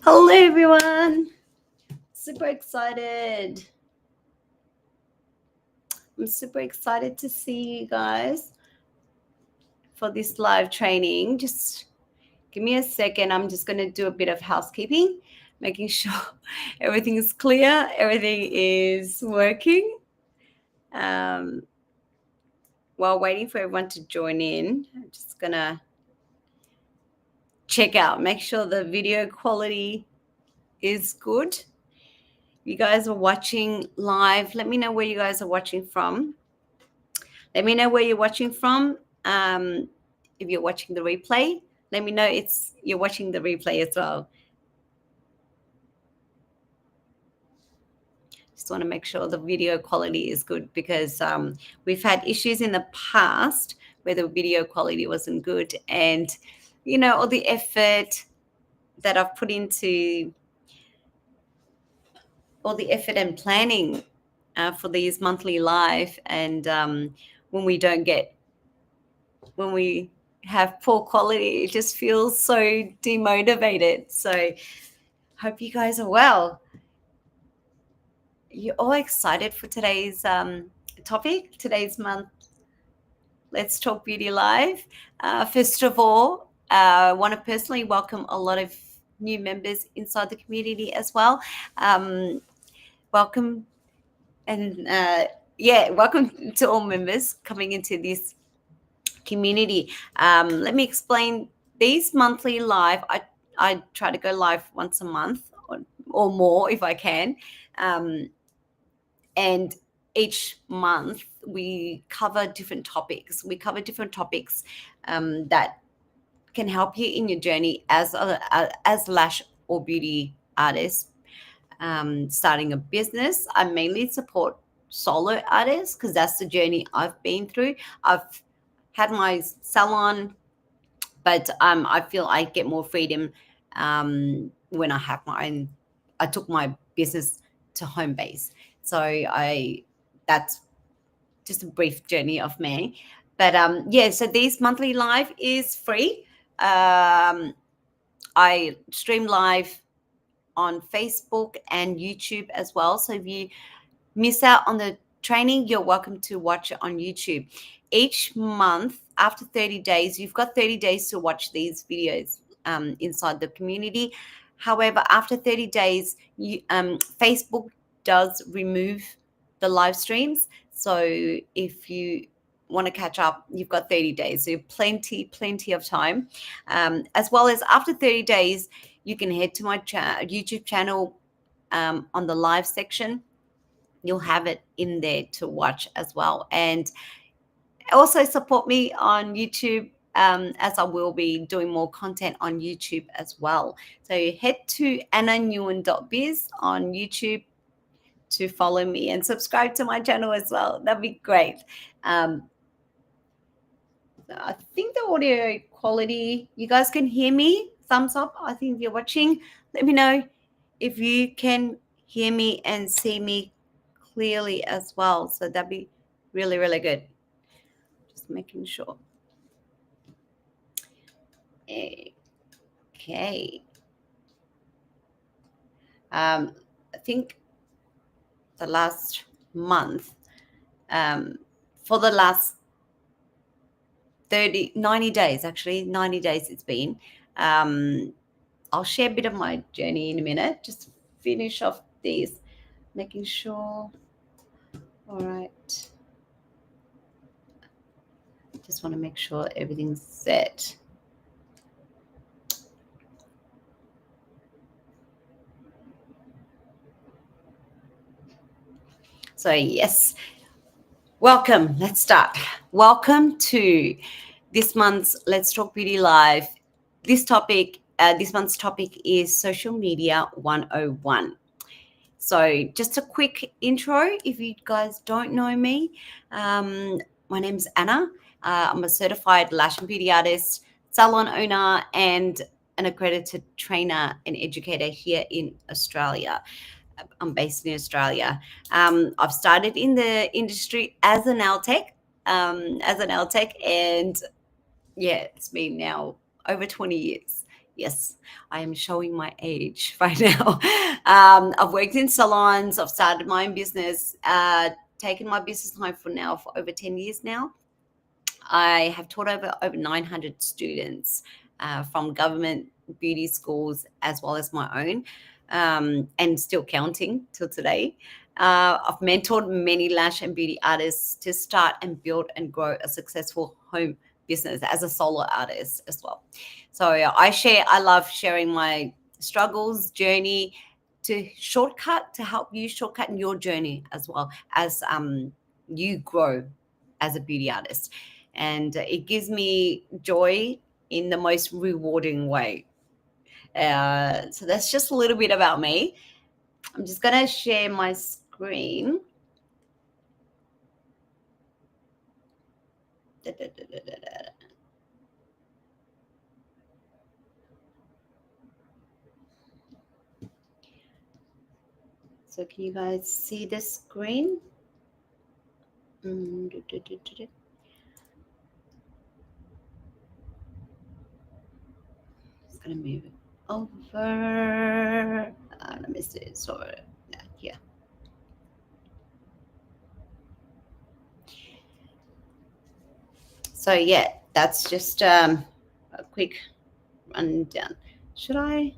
Hello, everyone. Super excited. I'm super excited to see you guys for this live training. Just give me a second. I'm just going to do a bit of housekeeping, making sure everything is clear, everything is working. While waiting for everyone to join in, I'm just going to check out, make sure the video quality is good. You guys are watching live. Let me know where you guys are watching from. Let me know where you're watching from. If you're watching the replay, let me know you're watching the replay as well. Just want to make sure the video quality is good because we've had issues in the past where the video quality wasn't good, and all the effort that I've put into all the effort and planning for these monthly live, and when we have poor quality, it just feels so demotivated. So hope you guys are well. You're all excited for today's topic, today's month. Let's Talk Beauty Live. First of all, I want to personally welcome a lot of new members inside the community as well. Welcome, and welcome to all members coming into this community. Let me explain these monthly live. I try to go live once a month or more if I can, and each month we cover different topics. That can help you in your journey as lash or beauty artist. Starting a business, I mainly support solo artists because that's the journey I've been through. I've had my salon, but I feel I get more freedom when I have my own. I took my business to home base, so that's just a brief journey of me. But so this monthly live is free. I stream live on Facebook and YouTube as well. So if you miss out on the training, you're welcome to watch it on YouTube. Each month, after 30 days, you've got 30 days to watch these videos inside the community. However, after 30 days, Facebook does remove the live streams. So if you want to catch up, you've got 30 days. So plenty of time. As well as after 30 days, you can head to my YouTube channel on the live section. You'll have it in there to watch as well. And also support me on YouTube, as I will be doing more content on YouTube as well. So head to annanewen.biz on YouTube to follow me and subscribe to my channel as well. That'd be great. I think the audio quality, you guys can hear me. Thumbs up. I think if you're watching, let me know if you can hear me and see me clearly as well. So that'd be really, really good. Just making sure. Okay. I think the last month, for the last 90 days, actually 90 days it's been. I'll share a bit of my journey in a minute. Just finish off these, making sure. All right. Just want to make sure everything's set. So yes, welcome. Let's start. Welcome to this month's Let's Talk Beauty Live. This month's topic is Social Media 101. So just a quick intro, if you guys don't know me. My name's Anna. I'm a certified lash and beauty artist, salon owner, and an accredited trainer and educator here in Australia. I'm based in Australia. I've started in the industry as a nail tech, and yeah, it's been now over 20 years Yes, I am showing my age right now. I've worked in salons. I've started my own business, taken my business home for now for over 10 years now. I have taught over 900 students from government beauty schools as well as my own, and still counting till today. I've mentored many lash and beauty artists to start and build and grow a successful home business as a solo artist as well. So I love sharing my struggles, journey to help you shortcut in your journey as well as you grow as a beauty artist. And it gives me joy in the most rewarding way. So that's just a little bit about me. I'm just going to share my screen. Da, da, da, da, da, da. So can you guys see the screen? Just going to move it over. Let me see. So here. So yeah, that's just a quick rundown. Should I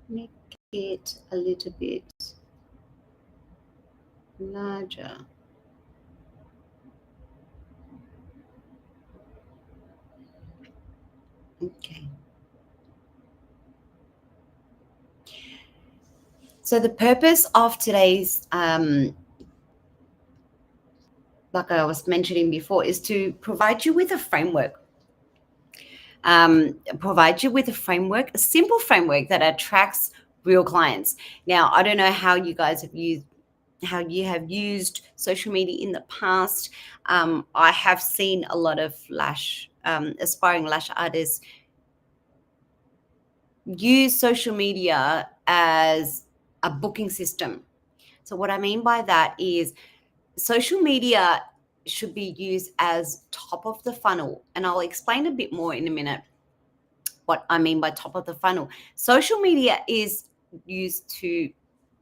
make it a little bit larger? Okay. So the purpose of today's, like I was mentioning before, is to provide you with a framework. A simple framework that attracts real clients. Now, I don't know how you guys have used social media in the past. I have seen a lot of aspiring lash artists use social media as a booking system. So what I mean by that is social media should be used as top of the funnel, and I'll explain a bit more in a minute what I mean by top of the funnel. Social media is used to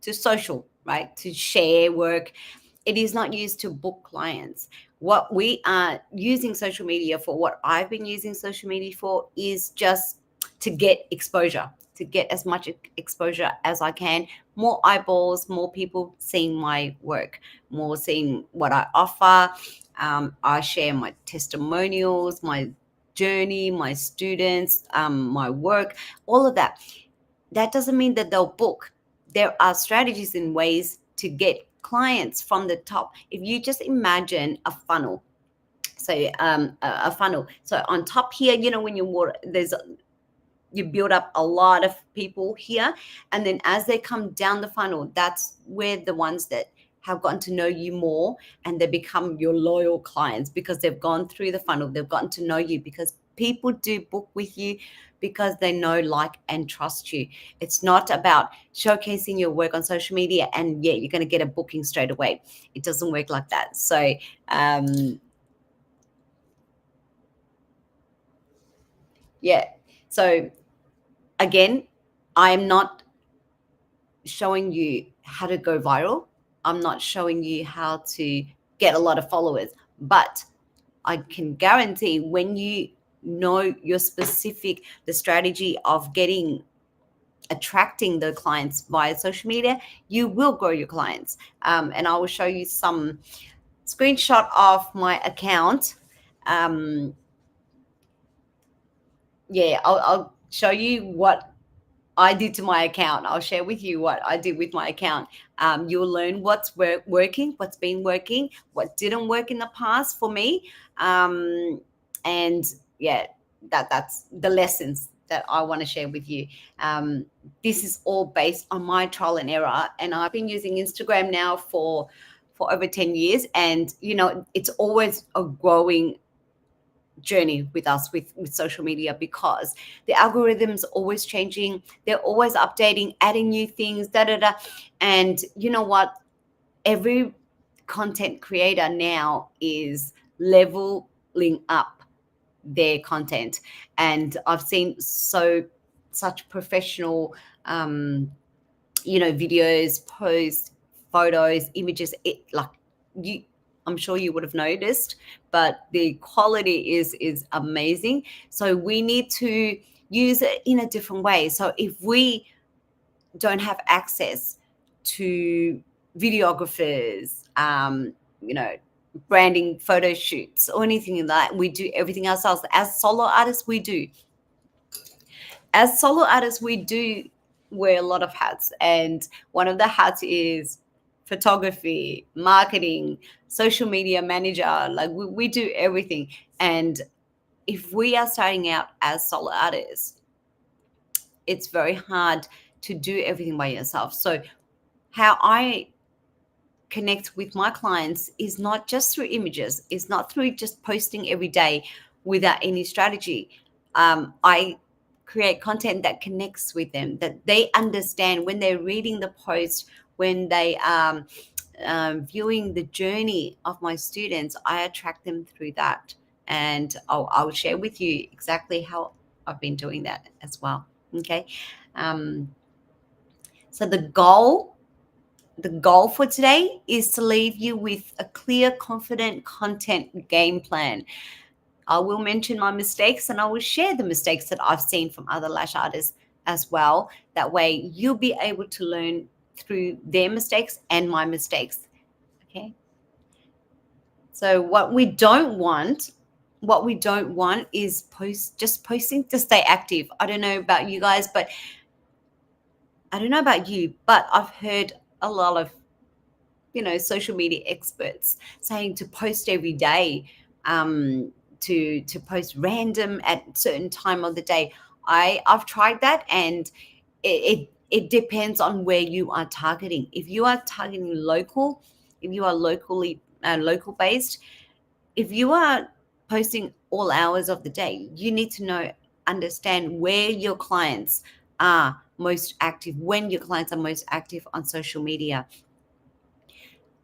social, right? To share work. It is not used to book clients. What we are using social media for, what I've been using social media for, is just to get exposure, to get as much exposure as I can, more eyeballs, more people seeing my work, more seeing what I offer. I share my testimonials, my journey, my students, my work, all of that. That doesn't mean that they'll book. There are strategies and ways to get clients from the top. If you just imagine a funnel, so a funnel. So on top here, when you build up a lot of people here, and then as they come down the funnel, that's where the ones that have gotten to know you more, and they become your loyal clients because they've gone through the funnel, they've gotten to know you, because people do book with you because they know, like, and trust you. It's not about showcasing your work on social media and you're going to get a booking straight away. It doesn't work like that. So so again, I'm not showing you how to go viral. I'm not showing you how to get a lot of followers, but I can guarantee when you know the strategy of attracting the clients via social media, you will grow your clients. And I will show you some screenshot of my account. I'll show you what I did to my account. I'll share with you what I did with my account. You'll learn what's working, what's been working, what didn't work in the past for me. And that's the lessons that I want to share with you. This is all based on my trial and error. And I've been using Instagram now for over 10 years. And, it's always a growing journey with us with social media, because the algorithms always changing, they're always updating, adding new things, and you know what, every content creator now is leveling up their content. And I've seen so such professional videos, posts, photos, images. It like you I'm sure you would have noticed, but the quality is amazing. So we need to use it in a different way. So if we don't have access to videographers, branding photo shoots or anything like that, we do everything ourselves. As solo artists, we do wear a lot of hats, and one of the hats is photography, marketing, social media manager. Like we do everything. And if we are starting out as solo artists, it's very hard to do everything by yourself. So how I connect with my clients is not just through images, it's not through just posting every day without any strategy. I create content that connects with them, that they understand when they're reading the post, when they viewing the journey of my students. I attract them through that, and I'll share with you exactly how I've been doing that as well. Okay. So the goal for today is to leave you with a clear, confident content game plan. I will mention my mistakes, and I will share the mistakes that I've seen from other lash artists as well. That way you'll be able to learn through their mistakes and my mistakes. Okay. So what we don't want is posting to stay active. I don't know about you guys, but I've heard a lot of social media experts saying to post every day, to post random at certain time of the day. I've tried that, and it depends on where you are targeting. If you are targeting local, if you are local based, if you are posting all hours of the day, you need to understand where your clients are most active, when your clients are most active on social media.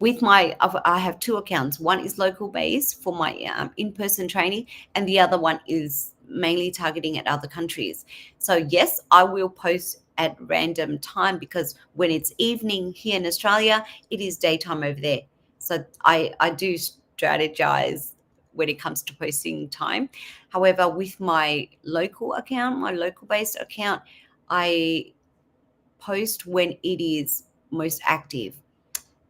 I have two accounts. One is local based for my in-person training, and the other one is mainly targeting at other countries. So yes, I will post at random time, because when it's evening here in Australia, it is daytime over there. So I do strategize when it comes to posting time. However, with my local based account, I post when it is most active,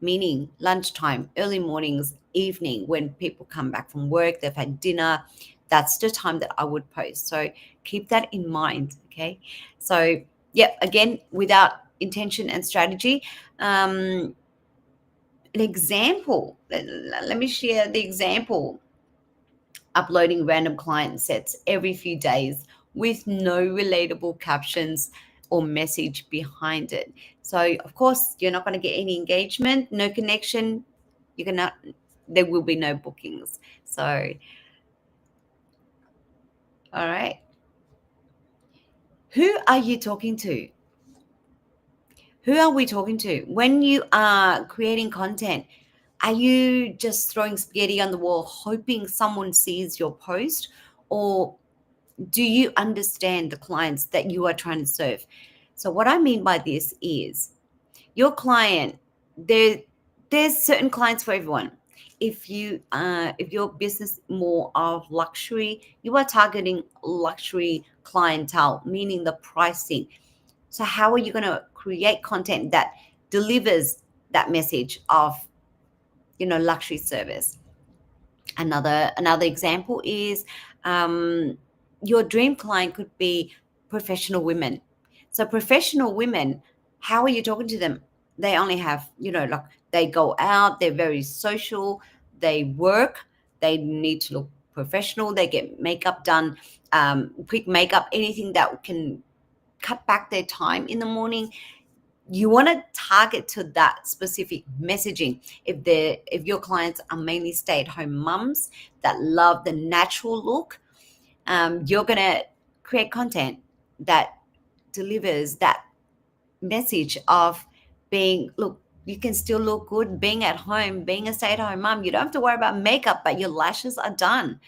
meaning lunchtime, early mornings, evening, when people come back from work, they've had dinner. That's the time that I would post. So keep that in mind. Okay. So, yeah, again, without intention and strategy. An example, let me share the example. Uploading random client sets every few days with no relatable captions or message behind it. So of course you're not going to get any engagement, no connection. There will be no bookings. So, all right. Who are you talking to? Who are we talking to? When you are creating content, are you just throwing spaghetti on the wall, hoping someone sees your post? Or do you understand the clients that you are trying to serve? So what I mean by this is your client, there's certain clients for everyone. If your business more of luxury, you are targeting luxury clientele, meaning the pricing. So how are you going to create content that delivers that message of luxury service? Another example is, your dream client could be professional women. So professional women, how are you talking to them? They only have, like, they go out, they're very social, they work, they need to look professional, they get makeup done, quick makeup, anything that can cut back their time in the morning. You want to target to that specific messaging. If your clients are mainly stay-at-home mums that love the natural look, you're going to create content that delivers that message of look, you can still look good being at home, being a stay-at-home mum. You don't have to worry about makeup, but your lashes are done.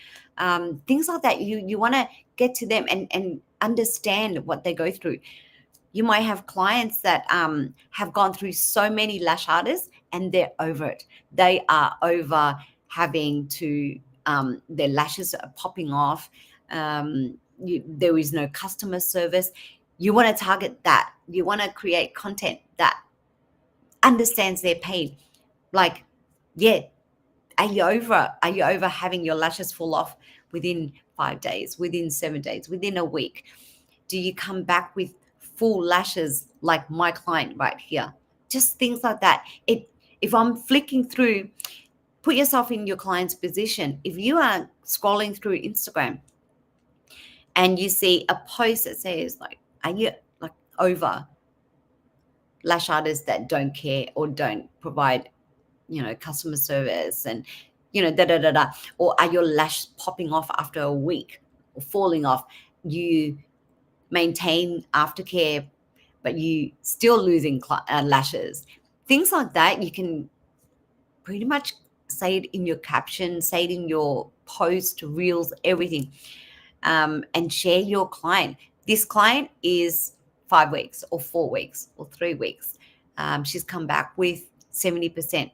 Things like that. You want to get to them and understand what they go through. You might have clients that have gone through so many lash artists and they're over it. They are over having to, their lashes are popping off. There is no customer service. You want to target that. You want to create content that understands their pain. Like, yeah, are you over having your lashes fall off within 5 days, within 7 days, within a week? Do you come back with full lashes like my client right here? Just things like that. If I'm flicking through, put yourself in your client's position. If you are scrolling through Instagram and you see a post that says like, are you like over lash artists that don't care or don't provide, customer service, and da da da da, or are your lash popping off after a week or falling off? You maintain aftercare, but you still losing lashes. Things like that, you can pretty much say it in your caption, say it in your post, reels, everything, and share your client. This client is 5 weeks or 4 weeks or 3 weeks. She's come back with 70%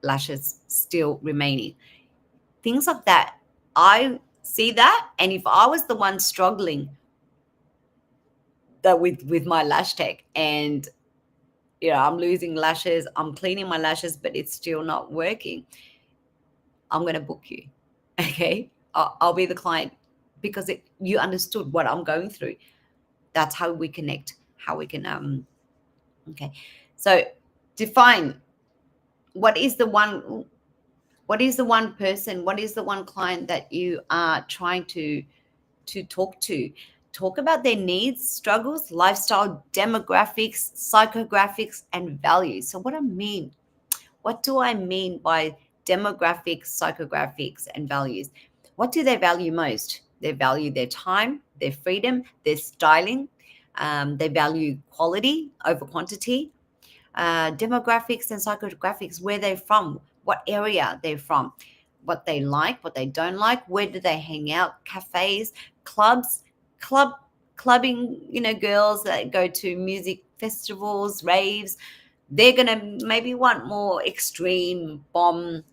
lashes still remaining. Things like that. I see that, and if I was the one struggling that with my lash tech, and I'm losing lashes, I'm cleaning my lashes, but it's still not working, I'm going to book you. Okay, I'll be the client because you understood what I'm going through. That's how we connect, how we can okay. So define what is the one person, what is the one client that you are trying to talk to. Talk about their needs, struggles, lifestyle, demographics, psychographics, and values. So what do I mean by demographics, psychographics, and values? What do they value most? They value their time, their freedom, their styling. They value quality over quantity. Demographics and psychographics, where they're from, what area they're from, what they like, what they don't like, where do they hang out, cafes, clubs, clubbing, girls that go to music festivals, raves. They're gonna maybe want more extreme, bomb,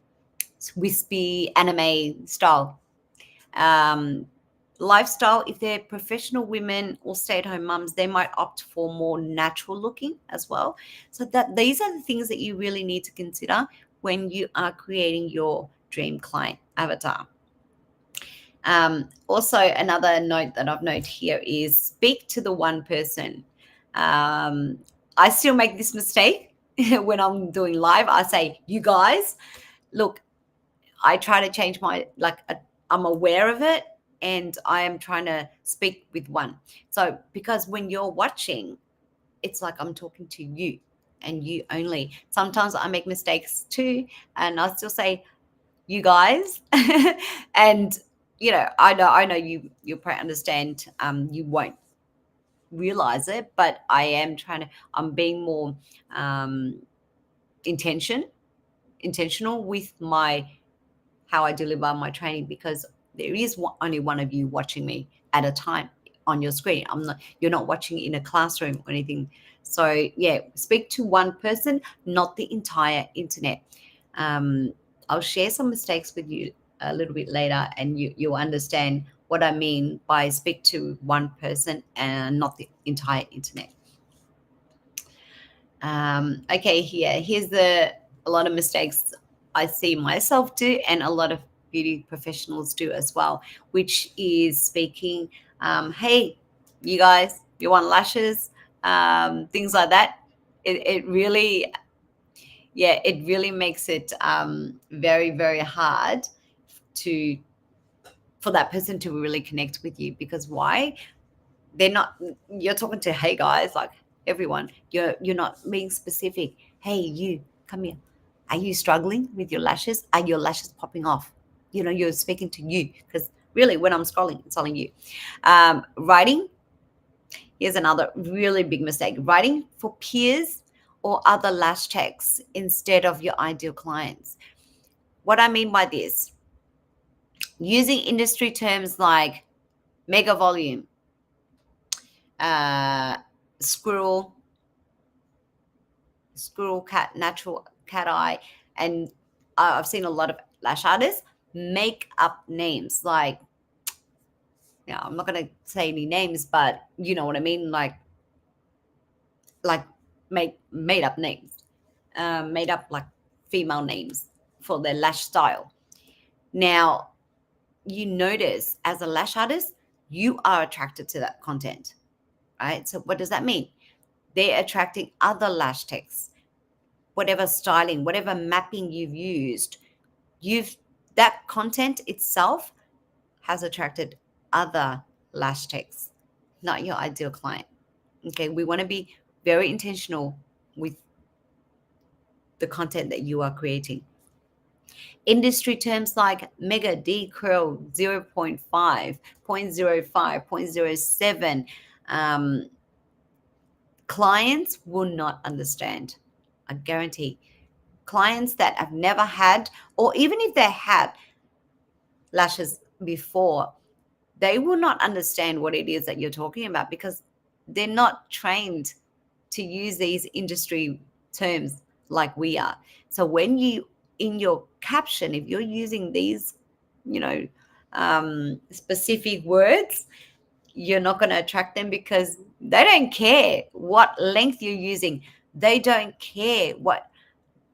wispy, anime style. Lifestyle, if they're professional women or stay-at-home mums, they might opt for more natural looking as well. So that these are the things that you really need to consider when you are creating your dream client avatar. Also, another note that I've noted here is speak to the one person. I still make this mistake when I'm doing live. I say, you guys, look, I try to change I'm aware of it, and I am trying to speak with one. So because when you're watching, it's like I'm talking to you and you only. Sometimes I make mistakes too, and I'll still say, you guys. And I know you probably understand. You won't realize it, but I'm being more intentional with how I deliver my training, because there is only one of you watching me at a time on your screen. You're not watching in a classroom or anything. So yeah, speak to one person, not the entire internet. I'll share some mistakes with you a little bit later, and you'll understand what I mean by speak to one person and not the entire internet. Okay, here's a lot of mistakes I see myself do, and a lot of beauty professionals do as well, which is speaking, hey, you guys, you want lashes, things like that. It really makes it very, very hard for that person to really connect with you, because why? You're talking to, hey guys, like everyone, you're not being specific. Hey, you come here. Are you struggling with your lashes? Are your lashes popping off? You're speaking to you, because really when I'm scrolling, it's telling you. Writing, here's another really big mistake. Writing for peers or other lash techs instead of your ideal clients. What I mean by this, using industry terms like mega volume, uh, squirrel, cat, natural cat eye, and I've seen a lot of lash artists make up names like, I'm not gonna say any names, but you know what I mean, like make made up names, made up like female names for their lash style. Now, you notice as a lash artist, you are attracted to that content, right? So what does that mean? They're attracting other lash techs, whatever styling, whatever mapping you've used, you've that content itself has attracted other lash techs, not your ideal client. Okay, we want to be very intentional with the content that you are creating. Industry terms like mega D curl 0.5, 0.05, 0.07, clients will not understand. I guarantee. Clients that have never had, or even if they had lashes before, they will not understand what it is that you're talking about because they're not trained to use these industry terms like we are. So when you, in your caption, if you're using these, you know, specific words, you're not going to attract them because they don't care what length you're using. They don't care what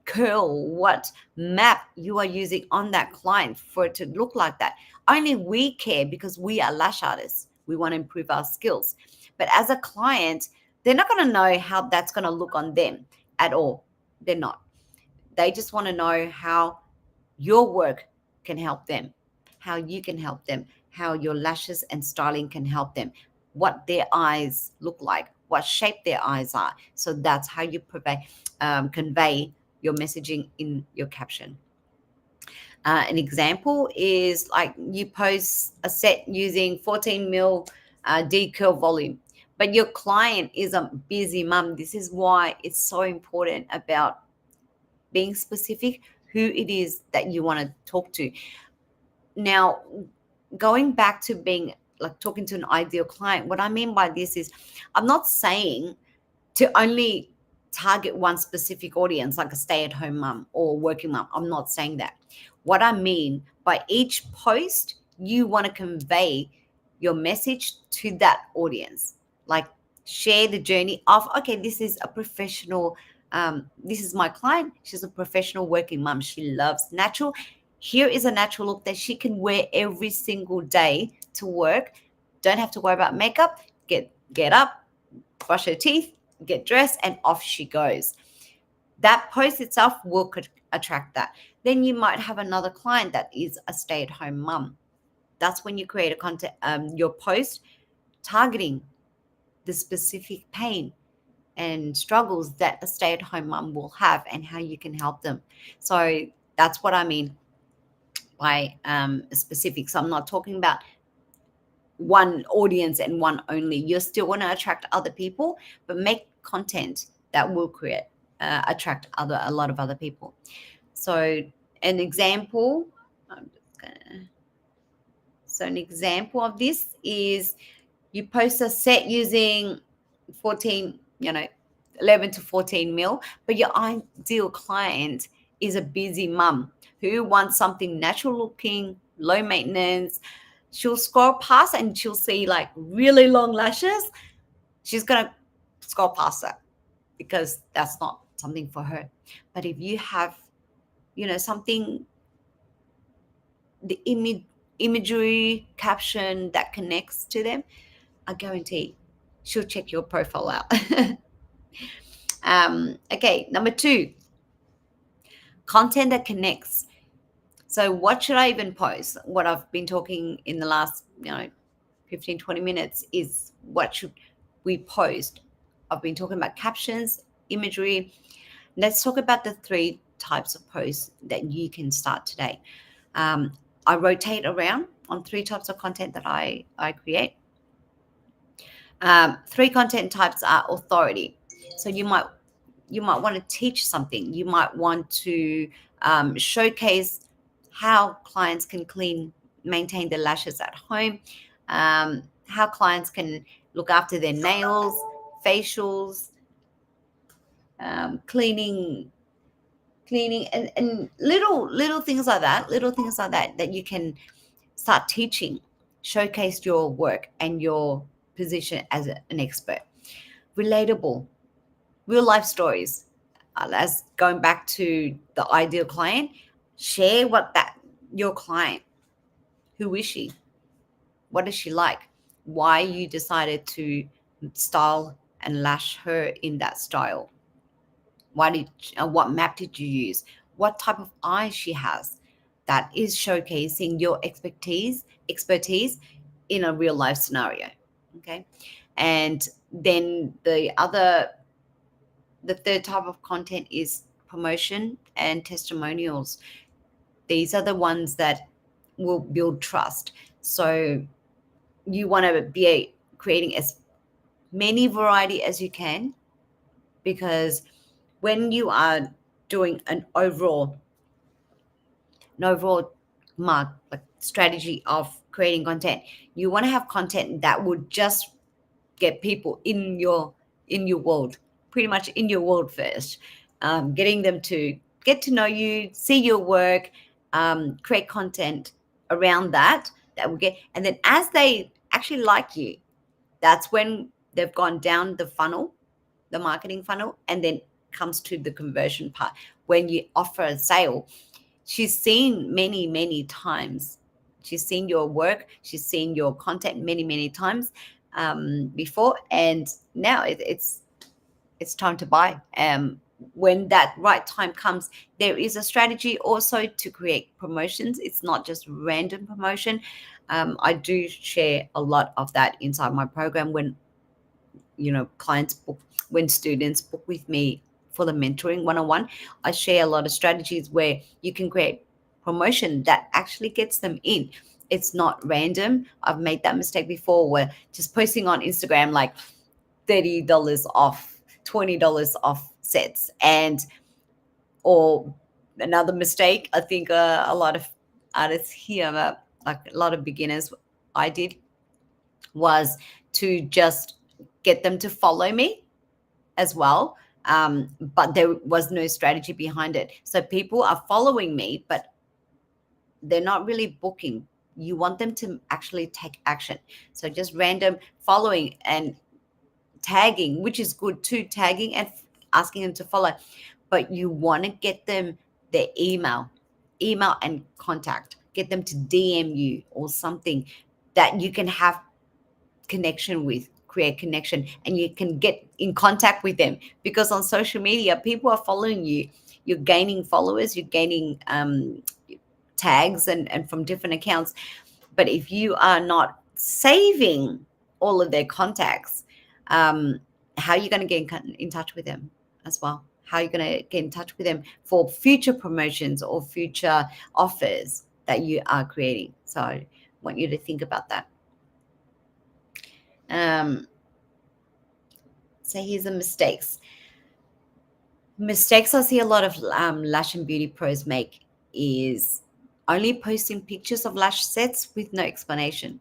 curl, what map you are using on that client for it to look like that. Only we care because we are lash artists. We want to improve our skills. But as a client, they're not going to know how that's going to look on them at all. They're not. They just want to know how your work can help them, how you can help them, how your lashes and styling can help them, what their eyes look like, what shape their eyes are. So that's how you convey your messaging in your caption. An example is like you post a set using 14 mil D curl volume, but your client is a busy mum. This is why it's so important about being specific who it is that you want to talk to. Now, going back to being like talking to an ideal client, what I mean by this is I'm not saying to only target one specific audience, like a stay-at-home mum or working mum. I'm not saying that. What I mean by each post, you want to convey your message to that audience. Like share the journey of, okay, this is a professional, this is my client. She's a professional working mum. She loves natural. Here is a natural look that she can wear every single day to work. Don't have to worry about makeup. Get up, brush her teeth, get dressed, and off she goes. That post itself will attract that. Then you might have another client that is a stay-at-home mum. That's when you create a content, your post targeting the specific pain and struggles that a stay-at-home mum will have and how you can help them. So that's what I mean by specific. So I'm not talking about one audience and one only. You still want to attract other people, but make content that will attract a lot of other people. So an example, an example of this is you post a set using 14, 11 to 14 mil, but your ideal client is a busy mum who wants something natural looking, low maintenance. She'll scroll past and she'll see like really long lashes. She's going to scroll past that because that's not something for her. But if you have, something, the imagery caption that connects to them, I guarantee she'll check your profile out. Okay, number 2, content that connects. So what should I even post? What I've been talking in the last 15, 20 minutes is what should we post. I've been talking about captions, imagery. Let's talk about the 3 types of posts that you can start today. I rotate around on 3 types of content that I create. 3 content types are authority. So you might want to teach something. You might want to showcase how clients can maintain their lashes at home. how clients can look after their nails, facials, cleaning, and little things like that, that you can start teaching, showcase your work and your position as an expert. Relatable, real life stories. As going back to the ideal client, share what that your client, who is she, what is she like, why you decided to style and lash her in that style, what map did you use, what type of eyes she has. That is showcasing your expertise in a real life scenario. Okay. And then the third type of content is promotion and testimonials. These are the ones that will build trust. So you want to be creating as many variety as you can, because when you are doing an overall like strategy of creating content, you want to have content that would just get people in your world, pretty much in your world first, getting them to get to know you, see your work, create content around that will get, and then as they actually like you, that's when they've gone down the funnel, the marketing funnel, and then comes to the conversion part. When you offer a sale, she's seen many times, she's seen your work, she's seen your content many times before, and now it's time to buy. When that right time comes, there is a strategy also to create promotions. It's not just random promotion. I do share a lot of that inside my program when clients book, when students book with me for the mentoring one-on-one. I share a lot of strategies where you can create promotion that actually gets them in. It's not random. I've made that mistake before, where just posting on Instagram like $30 off, $20 off sets, and or another mistake I think a lot of artists here, like a lot of beginners, I did, was to just get them to follow me as well. But there was no strategy behind it. So people are following me, but they're not really booking. You want them to actually take action. So just random following and tagging, which is good too, tagging and asking them to follow. But you want to get them their email and contact, get them to DM you or something that you can have connection with, create connection, and you can get in contact with them. Because on social media, people are following you, you're gaining followers, you're gaining tags and from different accounts. But if you are not saving all of their contacts, how are you going to get in touch with them as well? How are you going to get in touch with them for future promotions or future offers that you are creating? So I want you to think about that. So here's the mistakes. Mistakes I see a lot of lash and beauty pros make is only posting pictures of lash sets with no explanation,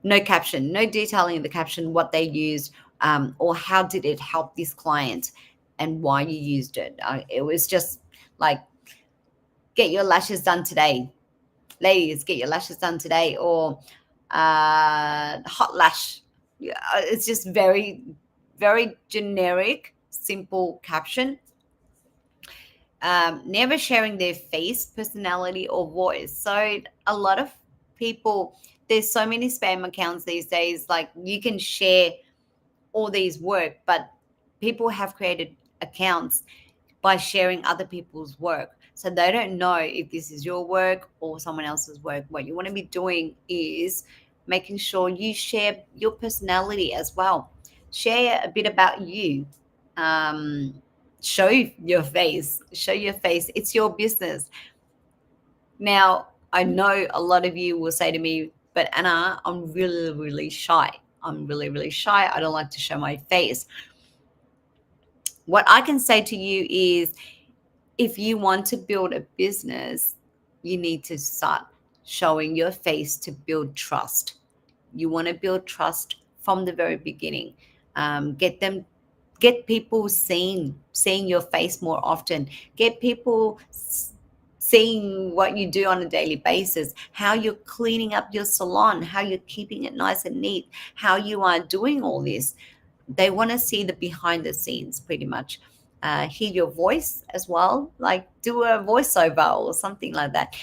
no caption, no detailing in the caption, what they used, or how did it help this client and why you used it. It was just like, get your lashes done today. Ladies, get your lashes done today. Or hot lash. Yeah, it's just very generic, simple caption. Never sharing their face, personality, or voice. So a lot of people, there's so many spam accounts these days. Like, you can share all these work, but people have created accounts by sharing other people's work. So they don't know if this is your work or someone else's work. What you want to be doing is making sure you share your personality as well. Share a bit about you. Show your face. Show your face. It's your business. Now, I know a lot of you will say to me, but Anna, I'm really shy. I'm really shy. I don't like to show my face. What I can say to you is, if you want to build a business, you need to start showing your face to build trust. You want to build trust from the very beginning. Get people seeing your face more often. Get people seeing what you do on a daily basis, how you're cleaning up your salon, how you're keeping it nice and neat, how you are doing all this. They want to see the behind the scenes, pretty much. Hear your voice as well, like do a voiceover or something like that.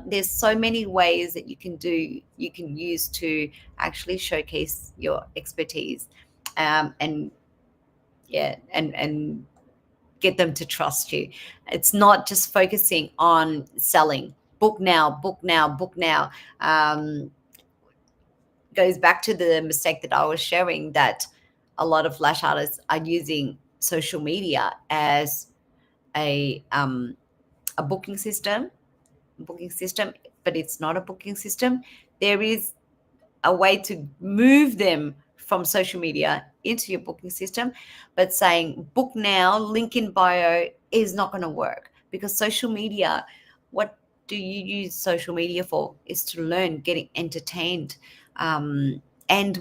There's so many ways that you can use to actually showcase your expertise, and yeah, and get them to trust you. It's not just focusing on selling. Book now, book now, book now. Goes back to the mistake that I was sharing, that a lot of lash artists are using social media as a booking system, but it's not a booking system. There is a way to move them from social media into your booking system, but saying book now, link in bio is not going to work, because social media, what do you use social media for? Is to learn, getting entertained. And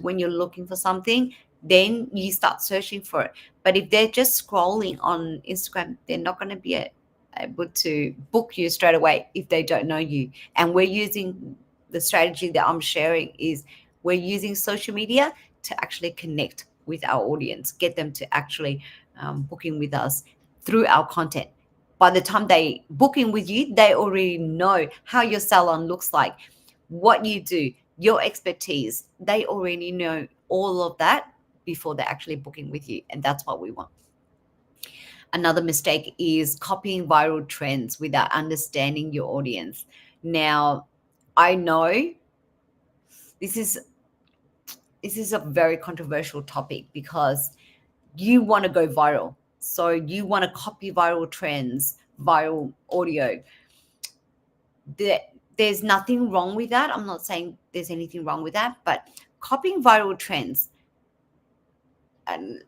when you're looking for something, then you start searching for it. But if they're just scrolling on Instagram, they're not going to be able to book you straight away if they don't know you. And we're using the strategy that I'm sharing is we're using social media to actually connect with our audience, get them to actually booking with us through our content. By the time they book in with you, they already know how your salon looks like, what you do, your expertise. They already know all of that before they're actually booking with you. And that's what we want. Another mistake is copying viral trends without understanding your audience. Now, I know this is a very controversial topic, because you want to go viral. So you want to copy viral trends, viral audio. There's nothing wrong with that. I'm not saying there's anything wrong with that, but copying viral trends, and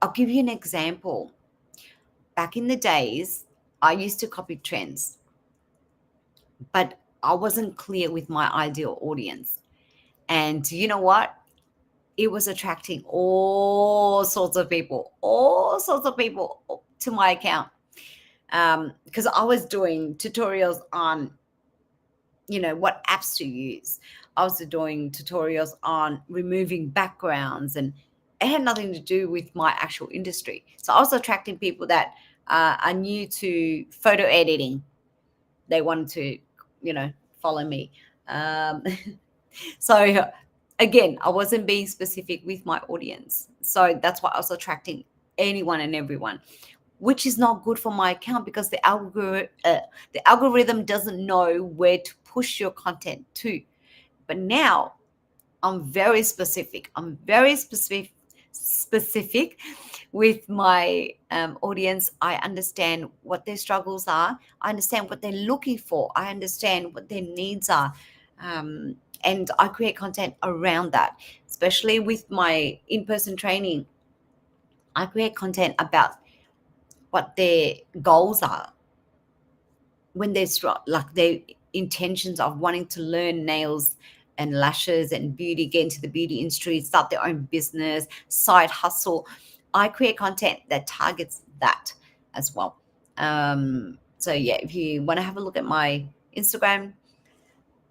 I'll give you an example. Back in the days, I used to copy trends, but I wasn't clear with my ideal audience. And you know what? It was attracting all sorts of people to my account. Because I was doing tutorials on, what apps to use. I was doing tutorials on removing backgrounds, and it had nothing to do with my actual industry. So I was attracting people that are new to photo editing. They wanted to, follow me. Um, so again, I wasn't being specific with my audience. So that's why I was attracting anyone and everyone, which is not good for my account, because the algorithm doesn't know where to push your content to. But now I'm very specific. Specific with my audience. I understand what their struggles are. I understand what they're looking for. I understand what their needs are. And I create content around that, especially with my in-person training. I create content about what their goals are, when they're like their intentions of wanting to learn nails and lashes and beauty, get into the beauty industry, start their own business, side hustle. I create content that targets that as well. So yeah, if you want to have a look at my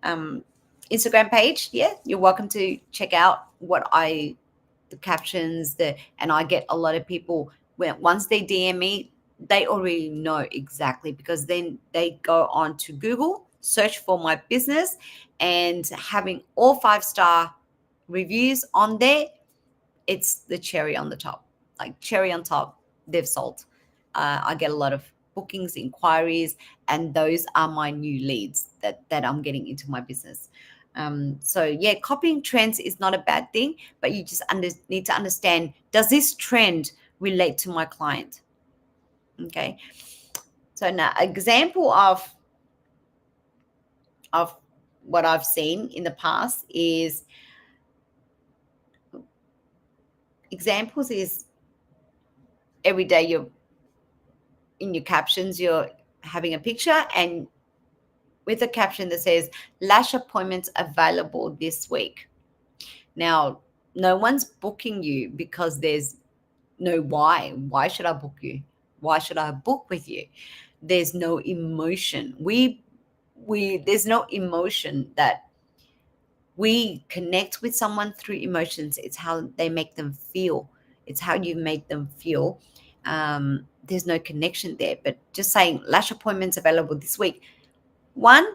um, Instagram page, yeah, you're welcome to check out the captions, and I get a lot of people, when once they DM me, they already know exactly, because then they go on to Google, search for my business, and having all 5-star reviews on there, it's the cherry on the top. Like cherry on top, they've sold. I get a lot of bookings, inquiries, and those are my new leads that I'm getting into my business. So yeah, copying trends is not a bad thing, but you just need to understand, does this trend relate to my client? Okay. So now, example of what I've seen in the past is examples is every day you're in your captions, you're having a picture, and with a caption that says lash appointments available this week. Now, no one's booking you because there's no why. Why should I book you? Why should I book with you? There's no emotion. We there's no emotion that we connect with someone through emotions. It's how they make them feel. It's how you make them feel. There's no connection there. But just saying lash appointments available this week. One,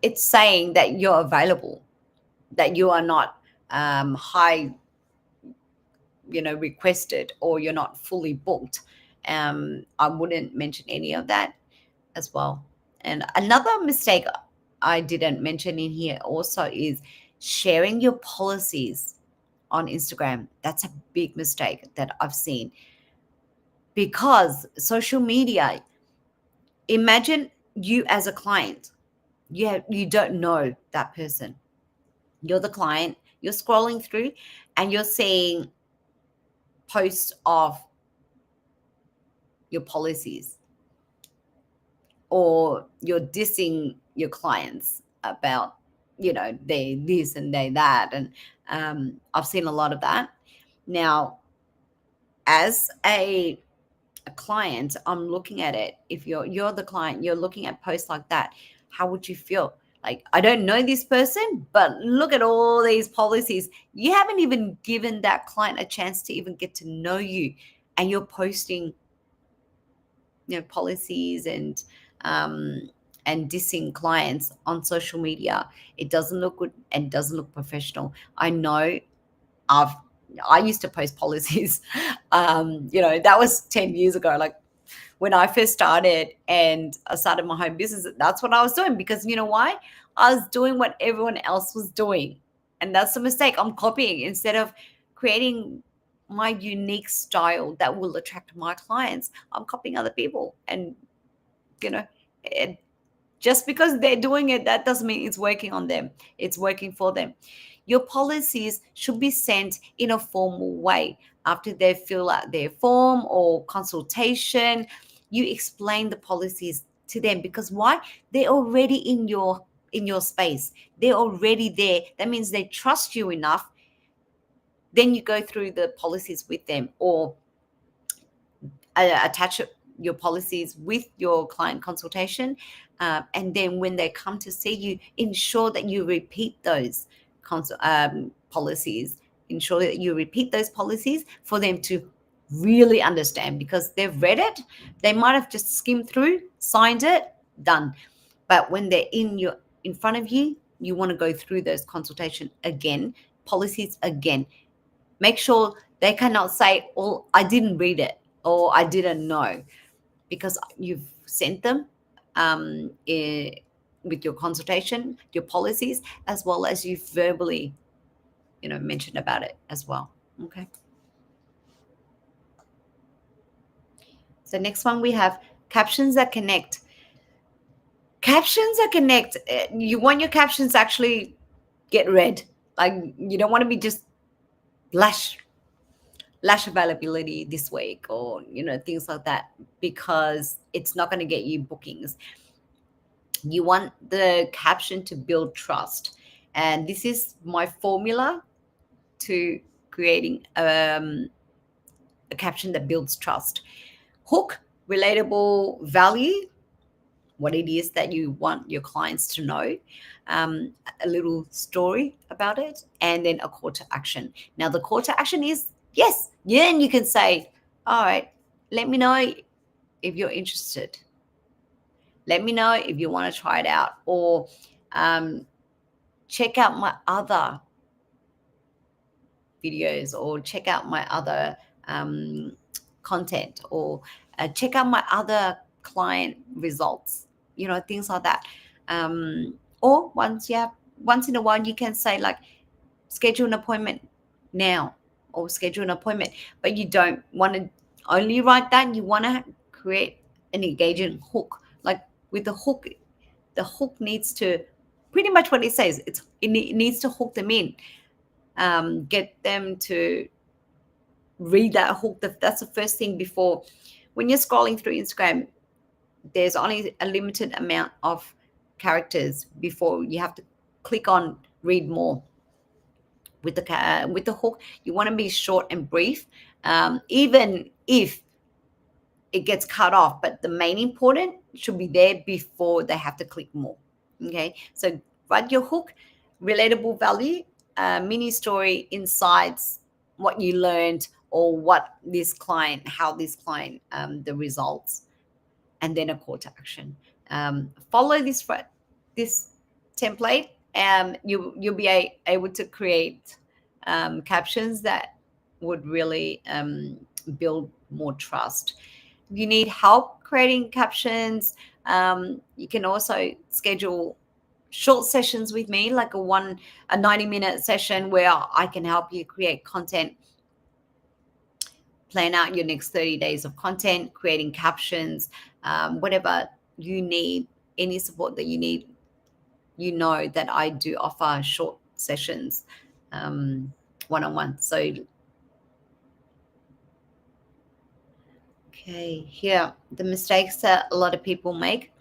it's saying that you're available, that you are not high, requested, or you're not fully booked. I wouldn't mention any of that as well. And another mistake I didn't mention in here also is sharing your policies on Instagram. That's a big mistake that I've seen, because social media, imagine you as a client, you don't know that person. You're the client, you're scrolling through and you're seeing posts of your policies, or you're dissing your clients about, they this and they that. And I've seen a lot of that. Now, as a client, I'm looking at it. If you're the client, you're looking at posts like that, how would you feel? Like, I don't know this person, but look at all these policies. You haven't even given that client a chance to even get to know you, and you're posting, policies um, and dissing clients on social media. It doesn't look good and doesn't look professional. I know I've I used to post policies. That was 10 years ago. Like, when I first started and I started my home business, that's what I was doing, because you know why? I was doing what everyone else was doing. And that's the mistake. I'm copying instead of creating my unique style that will attract my clients. I'm copying other people. And, you know, it, just because they're doing it, that doesn't mean it's working on them. It's working for them. Your policies should be sent in a formal way. After they fill out their form or consultation, you explain the policies to them, because why? They're already in your space. They're already there. That means they trust you enough. Then you go through the policies with them, or attach your policies with your client consultation. And then when they come to see you, ensure that you repeat those policies. Ensure that you repeat those policies for them to really understand, because they've read it. They might have just skimmed through, signed it, done. But when they're in front of you, you want to go through those consultation again, policies again. Make sure they cannot say, "Oh, I didn't read it," or "I didn't know," because you've sent them with your consultation, your policies, as well as you've verbally, mentioned about it as well. Okay. So next one, we have captions that connect. Captions that connect. You want your captions to actually get read. Like, you don't want to be just lash availability this week, or things like that, because it's not going to get you bookings. You want the caption to build trust, and this is my formula to creating a caption that builds trust. Hook, relatable value, what it is that you want your clients to know, um, a little story about it, and then a call to action. Now, the call to action is yes. Then you can say, all right, let me know if you're interested. Let me know if you want to try it out, or um, check out my other videos, or check out my other content, or check out my other client results, things like that. Or once in a while, you can say, like, schedule an appointment now, or schedule an appointment. But you don't want to only write that. You want to create an engaging hook. Like, with the hook needs to, pretty much what it says, it needs to hook them in, get them to read that hook. That's the first thing. Before, when you're scrolling through Instagram, there's only a limited amount of characters before you have to click on read more. With the hook, you want to be short and brief, even if it gets cut off, but the main important should be there before they have to click more. Okay, so write your hook, relatable value, mini story, insights, what you learned, or what this client, how this client, the results, and then a call to action. Follow this template, and you'll be able to create captions that would really build more trust. If you need help creating captions, you can also schedule short sessions with me, like a 90-minute session where I can help you create content, plan out your next 30 days of content, creating captions, whatever you need, any support that you need. You know that I do offer short sessions, one-on-one. So, okay, here, the mistakes that a lot of people make.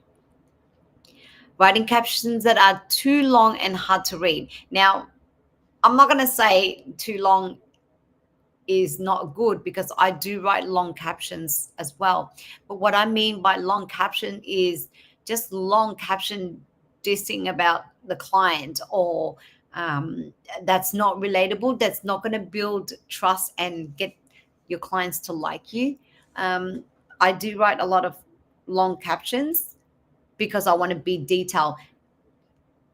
Writing captions that are too long and hard to read. Now, I'm not going to say too long is not good, because I do write long captions as well. But what I mean by long caption is just long caption dissing about the client, or that's not relatable. That's not going to build trust and get your clients to like you. I do write a lot of long captions because I want to be detailed.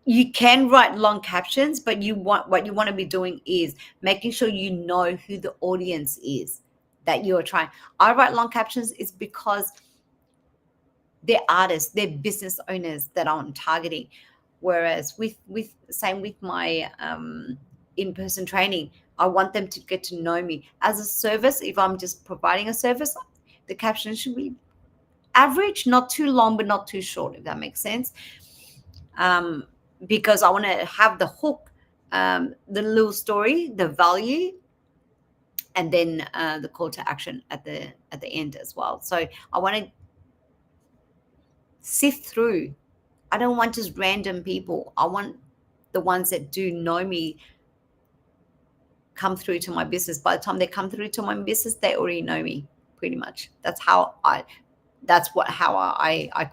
You can write long captions, but what you want to be doing is making sure you know who the audience is that you're trying. I write long captions is because they're artists, they're business owners that I'm targeting. Whereas with same with my in-person training, I want them to get to know me as a service. If I'm just providing a service, the caption should be average, not too long but not too short, if that makes sense. Because I want to have the hook, the little story, the value, and then the call to action at the end as well. So I want to sift through. I don't want just random people. I want the ones that do know me come through to my business. By the time they come through to my business, they already know me pretty much. How I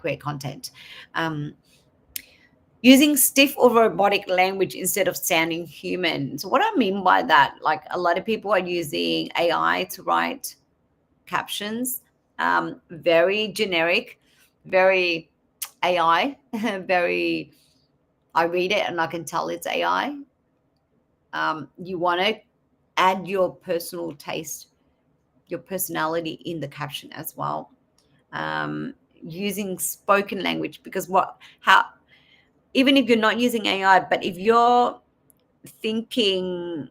create content. Using stiff or robotic language instead of sounding human. So what I mean by that, like a lot of people are using AI to write captions, very generic, very AI, very, I read it and I can tell it's AI. You want to add your personal taste, your personality in the caption as well. Using spoken language, because even if you're not using AI, but if you're thinking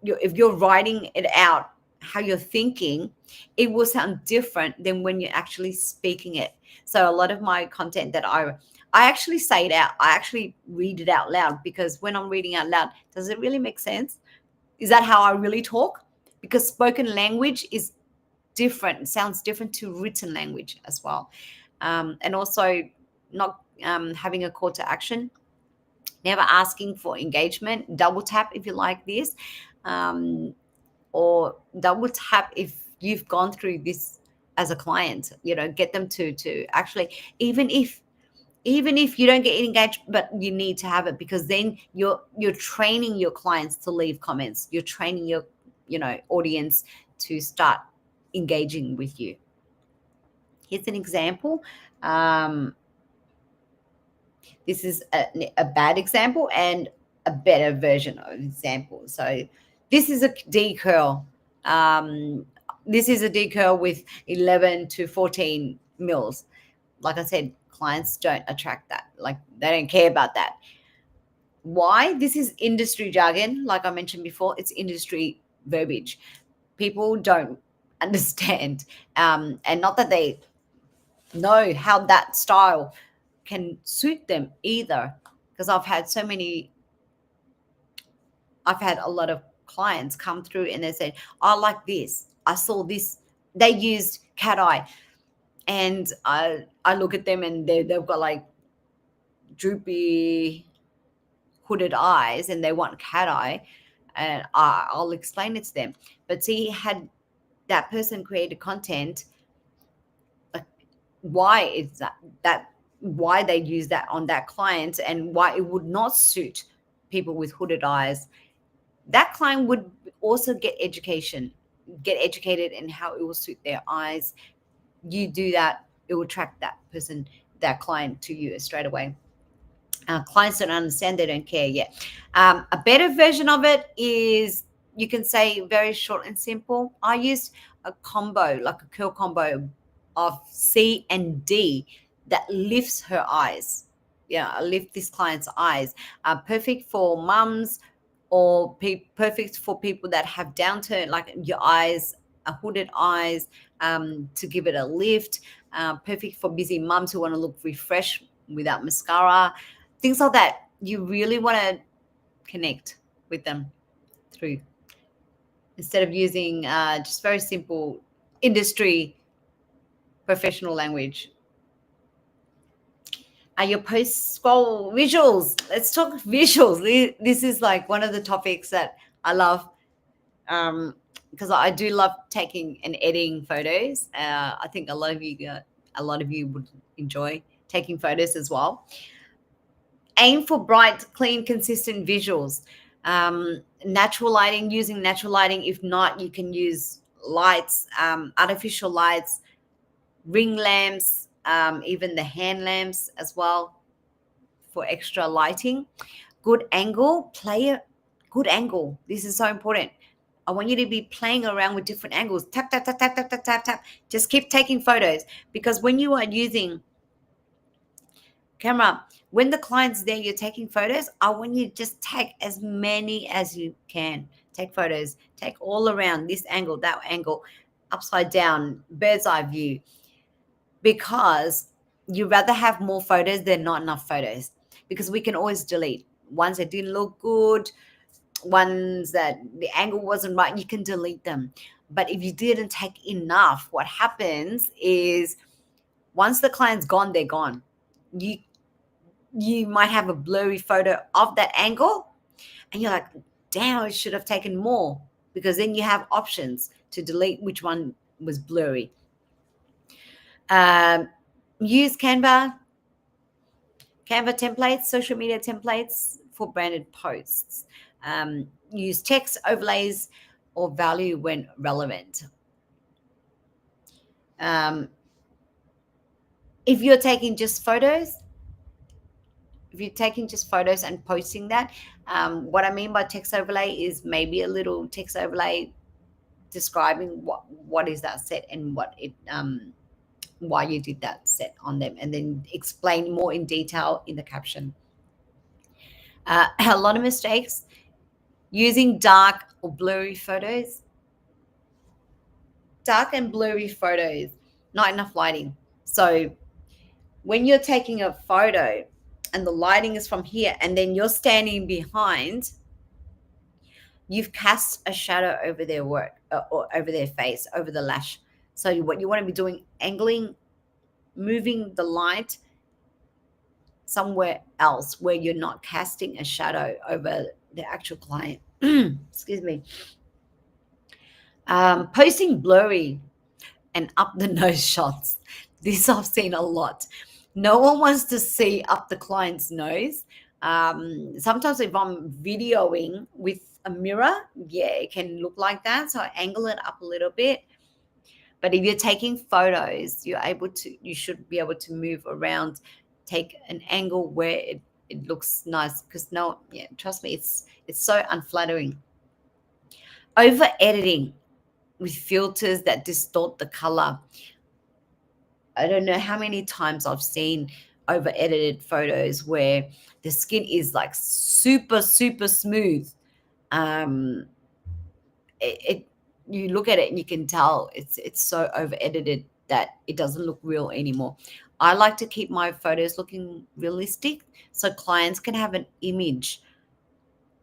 if you're writing it out, how you're thinking, it will sound different than when you're actually speaking it. So a lot of my content that I actually say it out, I actually read it out loud, because when I'm reading out loud, does it really make sense? Is that how I really talk? Because spoken language is different, it sounds different to written language as well. And also not having a call to action, never asking for engagement, double tap if you like this, or double tap if you've gone through this as a client. Get them to actually, even if you don't get engaged, but you need to have it, because then you're training your clients to leave comments. You're training your audience to start engaging with you. Here's an example. This is a bad example and a better version of an example. So this is a D curl. This is a D curl with 11 to 14 mils. Like I said, clients don't attract that. Like, they don't care about that. Why? This is industry jargon. Like I mentioned before, it's industry verbiage. People don't understand. And not that they know how that style can suit them either, because I've had a lot of clients come through and they said, I like this, I saw this, they used cat eye. And I look at them and they've got like droopy hooded eyes and they want cat eye, and I'll explain it to them. But see, had that person created content, like why is that why they use that on that client and why it would not suit people with hooded eyes, that client would also get educated in how it will suit their eyes. You do that, it will attract that person, that client to you straight away. Clients don't understand, they don't care yet. A better version of it is, you can say very short and simple. I used a combo, like a curl combo of C and D that lifts her eyes. Yeah, I lift this client's eyes. Perfect for mums, or perfect for people that have downturn, like your eyes, hooded eyes, to give it a lift. Perfect for busy mums who want to look refreshed without mascara, things like that. You really want to connect with them through, instead of using just very simple industry professional language. Your post scroll visuals. Let's talk visuals. This is like one of the topics that I love, because I do love taking and editing photos. I think a lot of you would enjoy taking photos as well. Aim for bright, clean, consistent visuals. Natural lighting, using natural lighting. If not, you can use lights, artificial lights, ring lamps, even the hand lamps as well for extra lighting. Good angle, play a good angle. This is so important. I want you to be playing around with different angles. Tap, tap, tap, tap, tap, tap, tap, tap. Just keep taking photos, because when you are using camera, when the client's there, you're taking photos, I want you to just take as many as you can. Take photos, take all around, this angle, that angle, upside down, bird's eye view, because you rather have more photos than not enough photos, because we can always delete ones that didn't look good, ones that the angle wasn't right. You can delete them. But if you didn't take enough, what happens is, once the client's gone, they're gone. You might have a blurry photo of that angle and you're like, damn, I should have taken more, because then you have options to delete which one was blurry. Use Canva templates, social media templates for branded posts. Use text overlays or value when relevant. If you're taking just photos, and posting that, what I mean by text overlay is maybe a little text overlay describing what is that set and what it why you did that set on them, and then explain more in detail in the caption. A lot of mistakes using dark or blurry photos. Dark and blurry photos, not enough lighting. So when you're taking a photo and the lighting is from here and then you're standing behind, you've cast a shadow over their work, or over their face, over the lash. So what you want to be doing, angling, moving the light somewhere else where you're not casting a shadow over the actual client. Excuse me. Posting blurry and up the nose shots. This I've seen a lot. No one wants to see up the client's nose. Sometimes if I'm videoing with a mirror, yeah, it can look like that. So I angle it up a little bit. But if you're taking photos, you should be able to move around, take an angle where it looks nice. Because trust me, it's so unflattering. Over editing with filters that distort the color. I don't know how many times I've seen over edited photos where the skin is like super, super smooth. Um, you look at it and you can tell it's so over edited that it doesn't look real anymore. I like to keep my photos looking realistic so clients can have an image.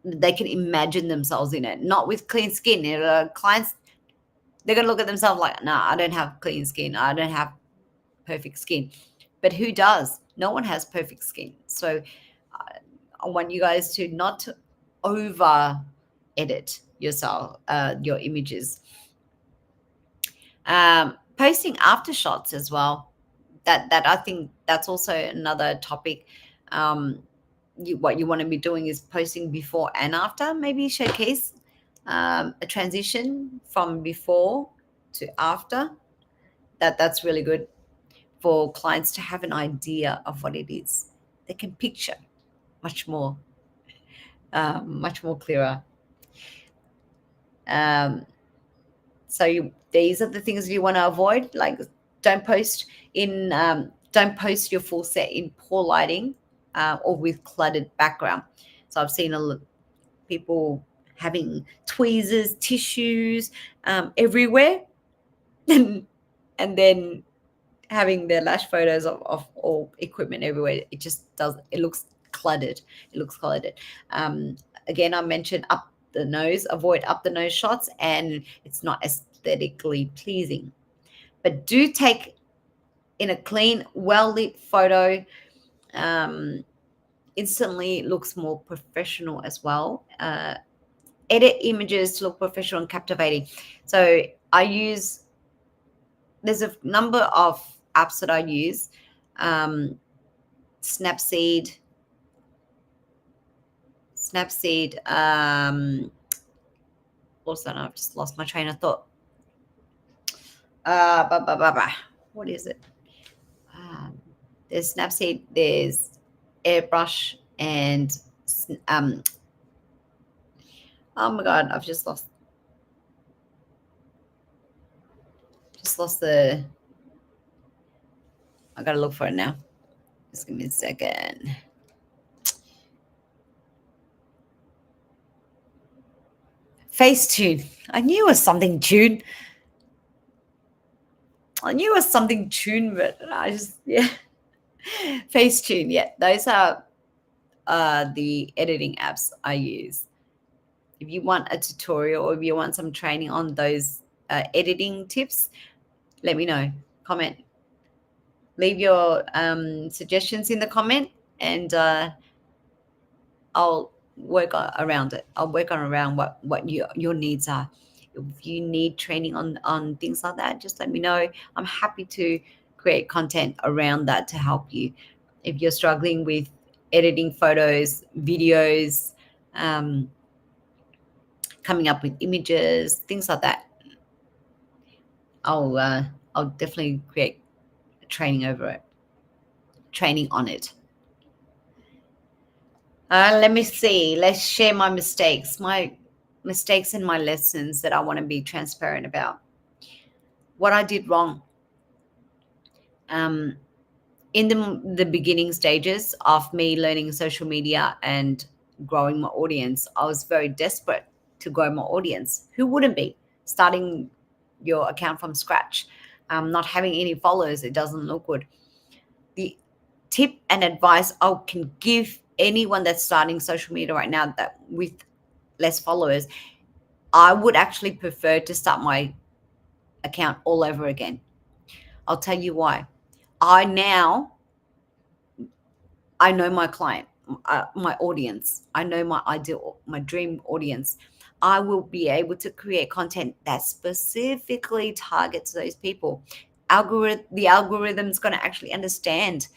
They can imagine themselves in it, not with clean skin. Clients, they're going to look at themselves like, nah, I don't have clean skin. I don't have perfect skin. But who does? No one has perfect skin. So I want you guys to not over edit yourself, your images. Posting after shots as well. That I think that's also another topic. What you want to be doing is posting before and after. Maybe showcase a transition from before to after. That's really good for clients to have an idea of what it is. They can picture much more, much more clearer. Um, these are the things you want to avoid. Like, don't post don't post your full set in poor lighting or with cluttered background. So I've seen people having tweezers, tissues everywhere, and then having their lash photos of all equipment everywhere. It just does. It looks cluttered. It looks cluttered. Again, I mentioned up the nose. Avoid up the nose shots, and it's not aesthetically pleasing. But do take in a clean, well lit photo. Instantly looks more professional as well. Edit images to look professional and captivating. So there's a number of apps that I use. Snapseed. Also, I've just lost my train of thought. What is it? There's Snapseed, there's Airbrush, and oh my god, I've just lost the. I gotta look for it now. Just give me a second. Facetune. I knew it was something tune. But I just, yeah. Facetune, yeah. Those are the editing apps I use. If you want a tutorial or if you want some training on those editing tips, let me know. Comment. Leave your suggestions in the comment, and I'll work around it. I'll work around what your needs are. If you need training on things like that, just let me know. I'm happy to create content around that to help you. If you're struggling with editing photos, videos, coming up with images, things like that, I'll definitely create training on it. Let me see. Let's share my mistakes and my lessons that I want to be transparent about. What I did wrong. In the beginning stages of me learning social media and growing my audience, I was very desperate to grow my audience. Who wouldn't be? Starting your account from scratch, not having any followers, it doesn't look good. The tip and advice I can give anyone that's starting social media right now that with less followers, I would actually prefer to start my account all over again. I'll tell you why. I know my client, my audience. I know my dream audience. I will be able to create content that specifically targets those people. The algorithm's going to actually understand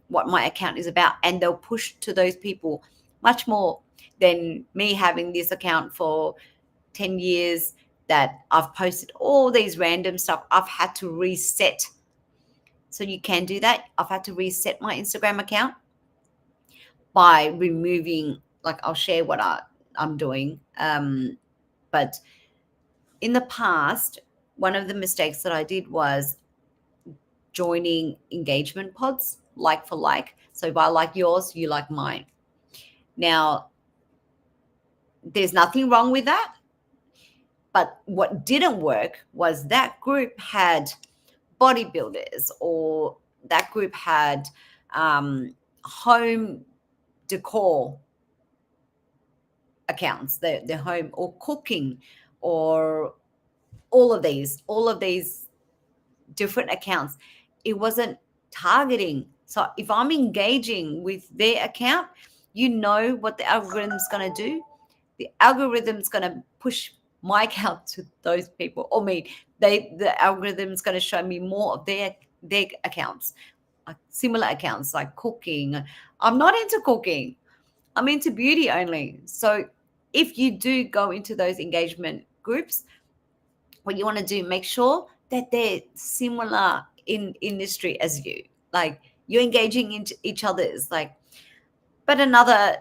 what my account is about, and they'll push to those people much more than me having this account for 10 years that I've posted all these random stuff. I've had to reset. So you can do that. I've had to reset my Instagram account by removing, like, I'll share what I'm doing. But in the past, one of the mistakes that I did was joining engagement pods, like for like. So if I like yours, you like mine. Now, there's nothing wrong with that. But what didn't work was that group had bodybuilders, or that group had home decor accounts, their home, or cooking, or all of these different accounts. it wasn't targeting. So if I'm engaging with their account, you know what the algorithm's going to do. The algorithm's going to push my account to those people, or me. The algorithm's going to show me more of their accounts, similar accounts like cooking. I'm not into cooking. I'm into beauty only. So if you do go into those engagement groups, what you want to do, make sure that they're similar in industry as you. Like you're engaging into each other's like. But another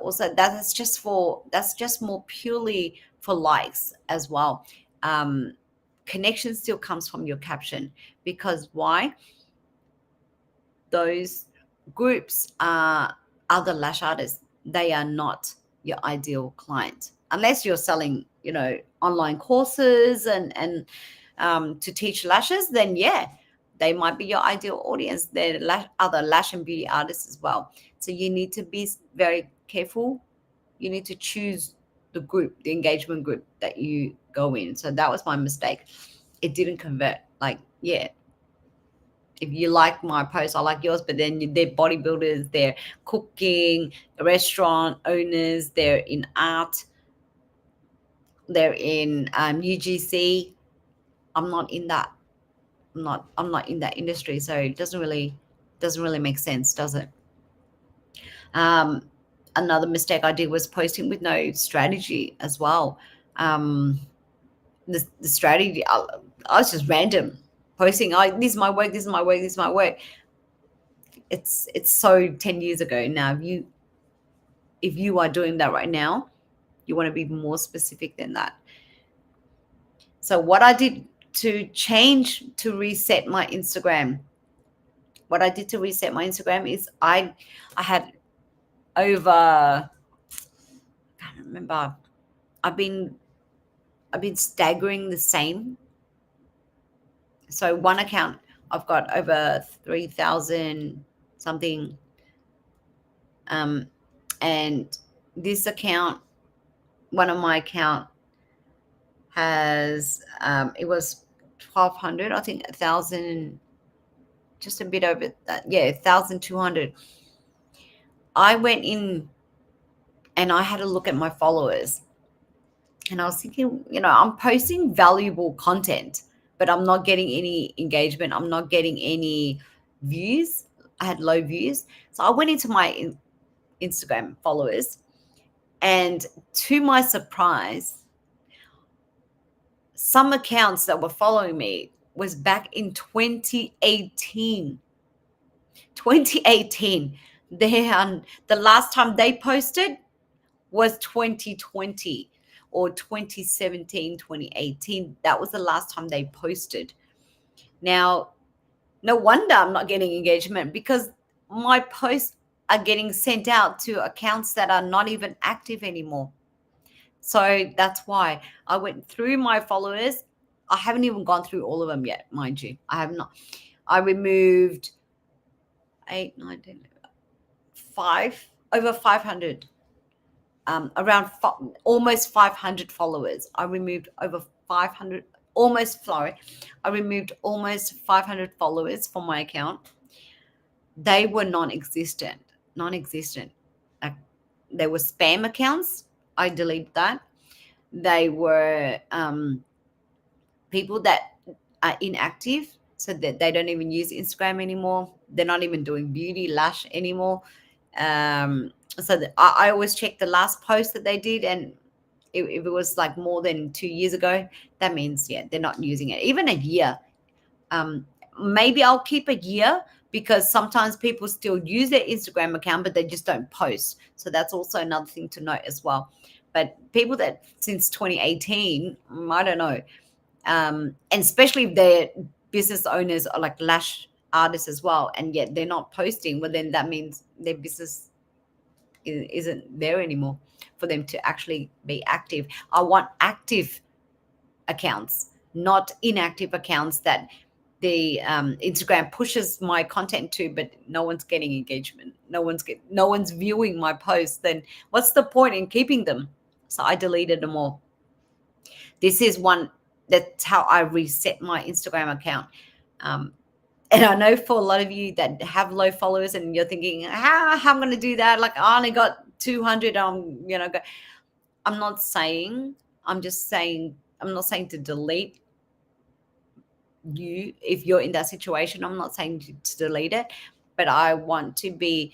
also, that's just more purely for likes as well. Connection still comes from your caption, because why? Those groups are other lash artists. They are not your ideal client unless you're selling, online courses and to teach lashes. Then yeah, they might be your ideal audience. They're other lash and beauty artists as well. So you need to be very careful. You need to choose the engagement group that you go in. So that was my mistake. It didn't convert. Like, yeah, if you like my post, I like yours, but then they're bodybuilders, they're cooking, restaurant owners, they're in art, they're in UGC. I'm not in that. I'm not in that industry, so it doesn't really make sense, does it? Another mistake I did was posting with no strategy as well. The strategy, I was just random posting. This is my work. This is my work. This is my work. It's so 10 years ago now. If you are doing that right now, you want to be more specific than that. So what I did to reset my Instagram, is I had over, I can't remember, I've been staggering the same. So one account, I've got over 3,000 something, and this account, one of my account has it was 1,200, I think, 1,000, just a bit over that, yeah, 1,200. I went in and I had a look at my followers, and I was thinking, I'm posting valuable content, but I'm not getting any engagement. I'm not getting any views. I had low views. So I went into my Instagram followers, and to my surprise, some accounts that were following me was back in 2018. 2018. The last time they posted was 2020 or 2017, 2018. That was the last time they posted. Now, no wonder I'm not getting engagement, because my posts are getting sent out to accounts that are not even active anymore. So that's why I went through my followers. I haven't even gone through all of them yet, mind you. I have not. I removed 8, 9, 10, 5, over 500, almost 500 followers. I removed over 500, I removed almost 500 followers from my account. They were non-existent. They were spam accounts. I deleted that. They were people that are inactive, so that they don't even use Instagram anymore. They're not even doing beauty, lash anymore. So I always check the last post that they did, and if it was like more than 2 years ago, that means, yeah, they're not using it. Even a year. Maybe I'll keep a year, because sometimes people still use their Instagram account, but they just don't post. So that's also another thing to note as well. But people that since 2018, I don't know. And especially if they're business owners or like lash artists as well, and yet they're not posting, well, then that means their business isn't there anymore for them to actually be active. I want active accounts, not inactive accounts that the Instagram pushes my content to, but no one's getting engagement. No one's viewing my posts. Then what's the point in keeping them? So I deleted them all. This is one. That's how I reset my Instagram account. And I know for a lot of you that have low followers and you're thinking, how I'm going to do that? Like, I only got 200. I'm not saying, I'm just saying, I'm not saying to delete you if you're in that situation. I'm not saying to delete it, but I want to be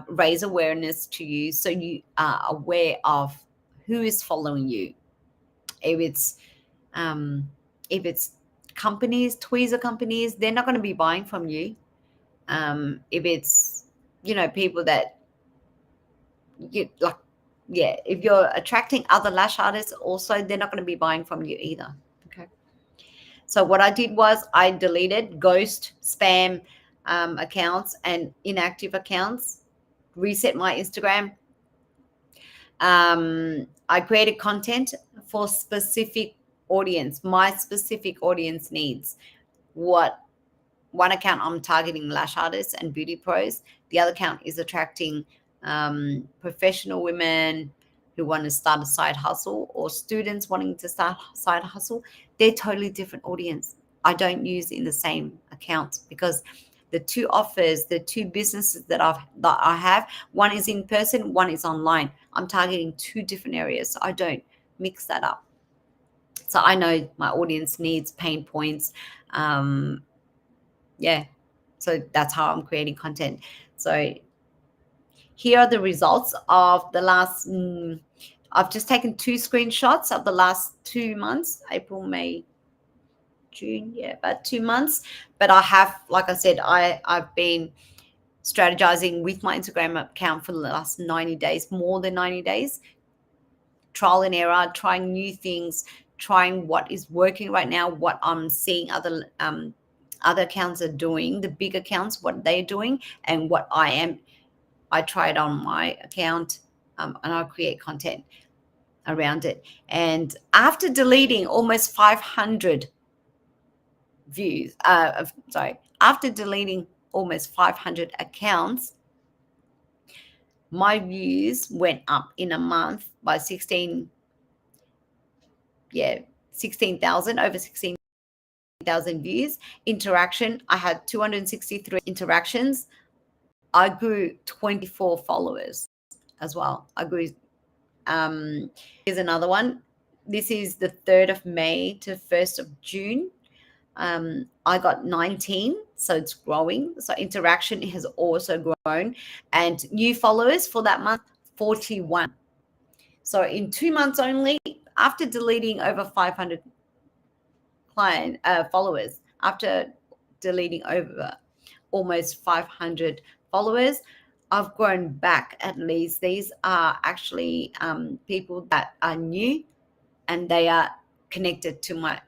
raise awareness to you so you are aware of who is following you. If it's um, if it's companies, tweezer companies, they're not going to be buying from you. If it's people that you like, yeah, if you're attracting other lash artists, also they're not going to be buying from you either. Okay. So what I did was I deleted ghost spam accounts and inactive accounts, reset my Instagram. I created content for specific audience, my specific audience needs. What one account I'm targeting lash artists and beauty pros. The other account is attracting professional women who want to start a side hustle or students wanting to start a side hustle. They're totally different audience. I don't use in the same account because the two offers, the two businesses that I have, one is in person, one is online. I'm targeting two different areas. So I don't mix that up. So I know my audience needs, pain points. Yeah, so that's how I'm creating content. So here are the results of the last I've just taken 2 screenshots of the last 2 months, April, May, June. Yeah, about 2 months. But I have, like I said, I've been strategizing with my Instagram account for the last 90 days, more than 90 days. Trial and error, trying new things, trying what is working right now, what I'm seeing other accounts are doing, the big accounts, what they're doing, and what I try it on my account, and I create content around it. And after deleting almost 500 views, after deleting almost 500 accounts, my views went up in a month by 16,000, over 16,000 views. Interaction, I had 263 interactions. I grew 24 followers as well. I grew. Here's another one. This is the 3rd of May to 1st of June. I got 19, so it's growing. So interaction has also grown, and new followers for that month, 41. So in 2 months only, after deleting over 500 followers, after deleting over almost 500 followers, I've grown back at least. These are actually people that are new and they are connected to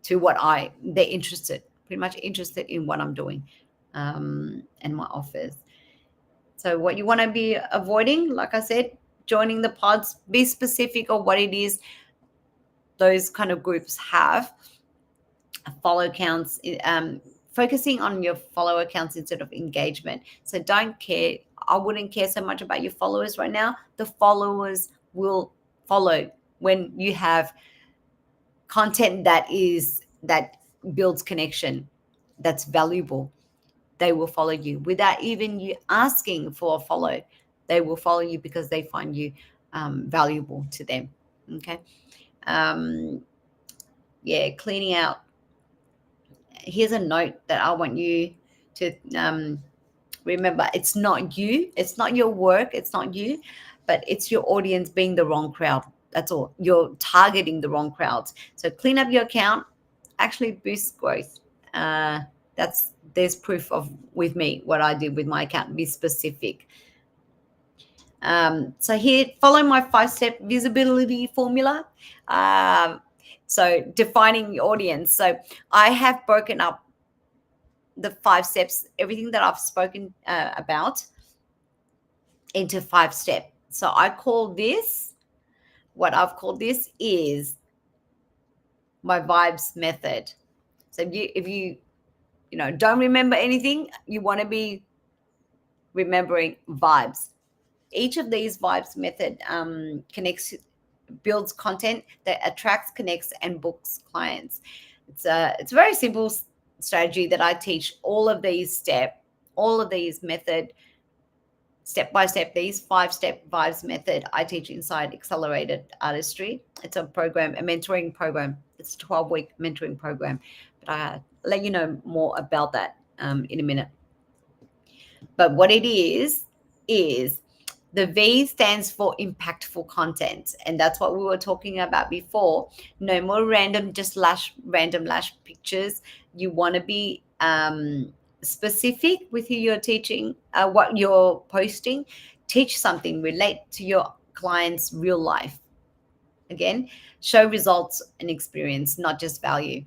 they're interested, pretty much interested in what I'm doing and my offers. So what you want to be avoiding, like I said, joining the pods, be specific of what it is those kind of groups have. Follow counts, focusing on your follower counts instead of engagement. So don't care. I wouldn't care so much about your followers right now. The followers will follow when you have content that builds connection, that's valuable. They will follow you without even you asking for a follow. They will follow you because they find you valuable to them. Okay. Cleaning out. Here's a note that I want you to remember. It's not you. It's not your work. It's not you, but it's your audience being the wrong crowd. That's all. You're targeting the wrong crowds. So clean up your account. Actually boost growth. There's proof of with me what I did with my account. Be specific. So here, follow my 5-step visibility formula. So defining your audience. So I have broken up the 5 steps, everything that I've spoken about, into 5 steps. So I call this, what I've called this is my vibes method. So if you don't remember anything, you want to be remembering vibes. Each of these vibes method builds content that attracts, connects, and books clients. It's very simple strategy that I teach, all of these method, step by step, these 5-step vibes method I teach inside Accelerated Artistry. It's a program, a mentoring program. It's a 12-week mentoring program. But I'll let you know more about that in a minute. But what it is the V stands for impactful content. And that's what we were talking about before. No more random lash pictures. You want to be specific with who you're teaching, what you're posting. Teach something, relate to your client's real life. Again, show results and experience, not just value.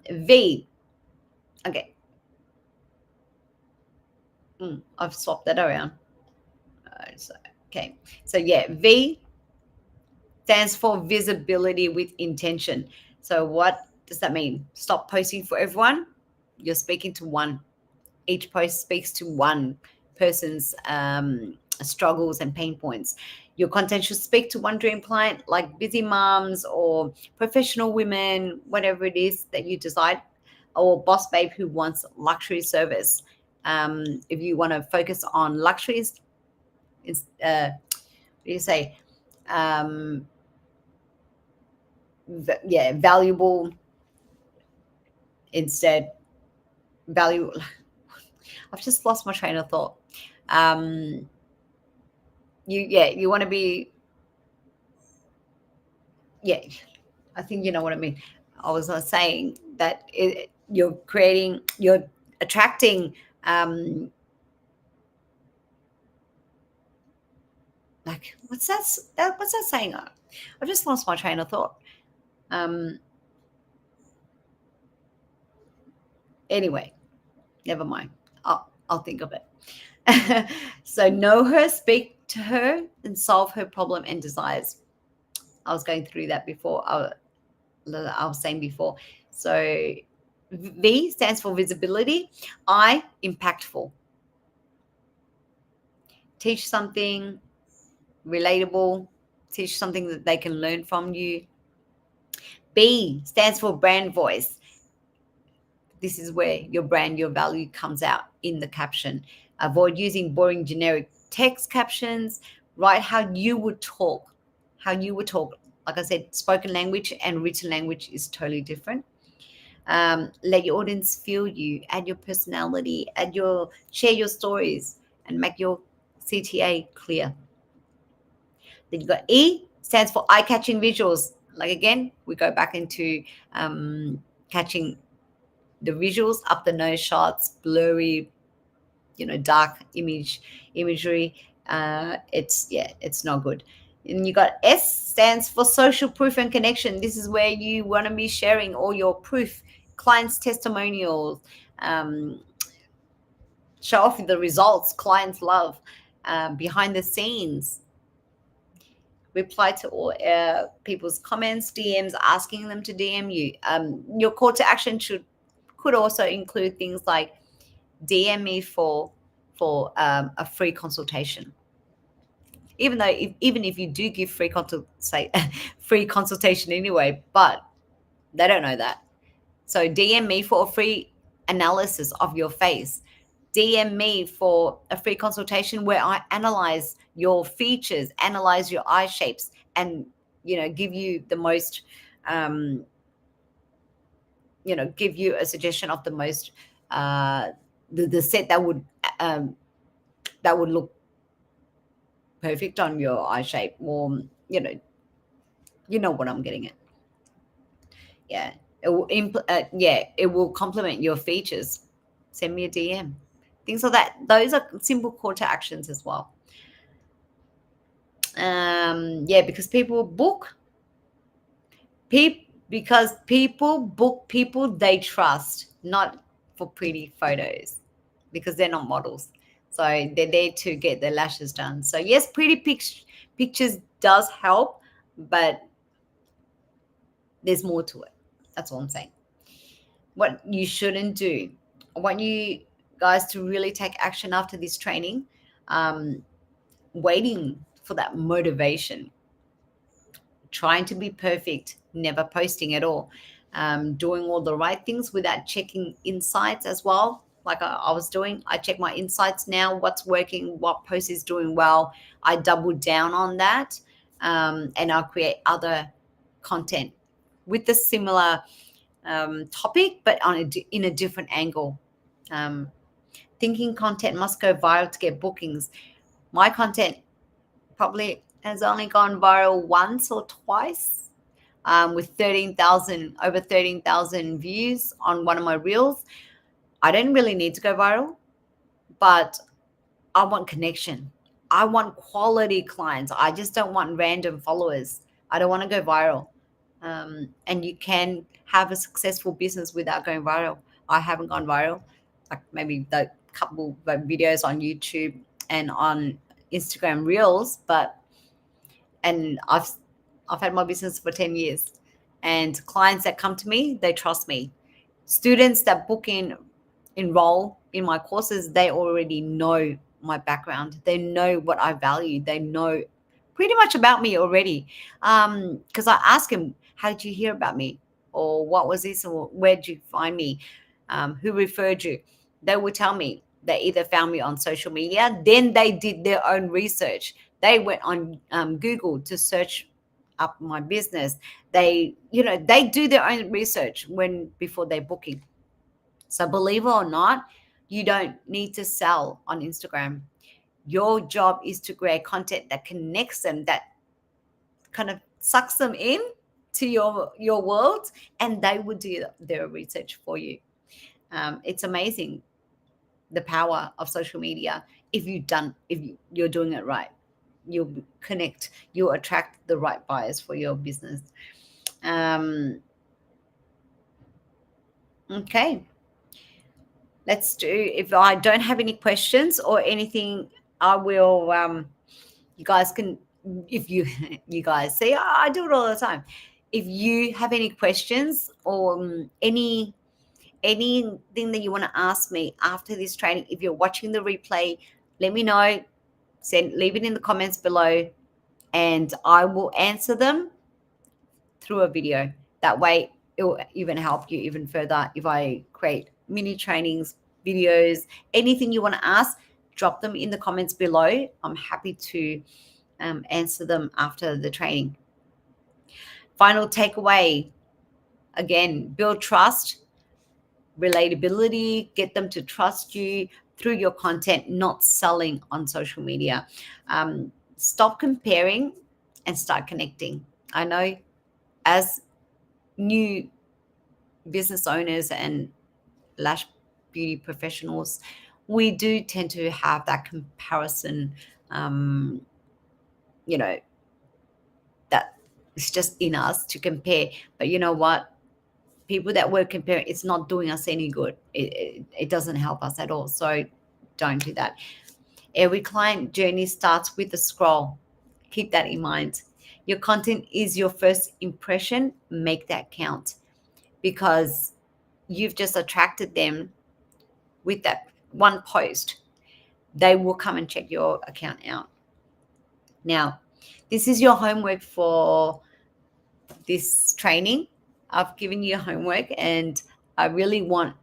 V, okay. I've swapped that around. Okay, so yeah, V stands for visibility with intention. So what does that mean? Stop posting for everyone. You're speaking to one. Each post speaks to one person's struggles and pain points. Your content should speak to one dream client, like busy moms or professional women, whatever it is that you decide, or boss babe who wants luxury service. If you want to focus on luxuries, it's what do you say? Valuable instead. Value. I've just lost my train of thought. You want to be. Yeah, I think you know what I mean. I was saying that you're attracting. Like what's that? What's that saying? I've just lost my train of thought. Anyway, never mind. I'll think of it. So know her, speak to her, and solve her problem and desires. I was going through that before. I was saying before. So V stands for visibility. I, impactful. Teach something relatable. Teach something that they can learn from you. B stands for brand voice. This is where your brand, your value comes out in the caption. Avoid using boring generic text captions. Write how you would talk. Like I said, spoken language and written language is totally different. Let your audience feel you. Add your personality. Share your stories, and make your CTA clear. Then you got E, stands for eye-catching visuals. Like again, we go back into catching the visuals, up the nose shots, blurry, dark imagery. It's not good. And you got S, stands for social proof and connection. This is where you want to be sharing all your proof, clients' testimonials, show off the results clients love, behind the scenes. Reply to all people's comments, DMs, asking them to DM you. Your call to action could also include things like DM me for a free consultation. Even if you do give free consultation anyway, but they don't know that. So DM me for a free analysis of your face. DM me for a free consultation where I analyze your features, analyze your eye shapes, and give you the most give you a suggestion of the most the set that would look perfect on your eye shape, or you know what I'm getting at. Yeah, it will complement your features. Send me a DM. Things like that. Those are simple call to actions as well. Because people book people they trust, not for pretty photos, because they're not models. So they're there to get their lashes done. So yes, pretty pictures does help, but there's more to it. That's all I'm saying. What you shouldn't do. I want you guys to really take action after this training. Waiting for that motivation. Trying to be perfect, never posting at all. doing all the right things without checking insights as well. Like I was doing, I check my insights now, what's working, what post is doing well. I double down on that, and I'll create other content with the similar topic, but in a different angle. Um, Thinking content must go viral to get bookings. My content probably has only gone viral once or twice, with 13,000, over 13,000 views on one of my reels. I don't really need to go viral, but I want connection. I want quality clients. I just don't want random followers. I don't want to go viral. And you can have a successful business without going viral. I haven't gone viral, like maybe the couple of videos on YouTube and on Instagram Reels, and I've had my business for 10 years, and clients that come to me, they trust me. Students that enroll in my courses, they already know my background. They know what I value. They know pretty much about me already. Because I ask them, how did you hear about me? Or what was this? Or where did you find me? Who referred you? They will tell me. They either found me on social media, then they did their own research. They went on Google to search up my business. They do their own research before they're booking. So believe it or not, you don't need to sell on Instagram. Your job is to create content that connects them, that kind of sucks them in to your world, and they will do their research for you. It's amazing, the power of social media. You're doing it right, you'll connect, you'll attract the right buyers for your business. Okay, let's do, if I don't have any questions or anything, I will you guys can, if you you guys see, I do it all the time. If you have any questions or anything that you want to ask me after this training, if you're watching the replay, let me know. Leave it in the comments below, and I will answer them through a video. That way it will even help you even further if I create mini trainings, videos, anything you want to ask, drop them in the comments below. I'm happy to answer them after the training. Final takeaway, again, build trust, relatability, get them to trust you through your content, not selling on social media. Stop comparing and start connecting. I know, as new business owners and lash beauty professionals, we do tend to have that comparison, you know, that it's just in us to compare. But you know what? People that we're comparing, it's not doing us any good. It doesn't help us at all. So don't do that. Every client journey starts with a scroll. Keep that in mind. Your content is your first impression. Make that count, because you've just attracted them with that one post. They will come and check your account out. Now, this is your homework for this training. I've given you homework, and I really want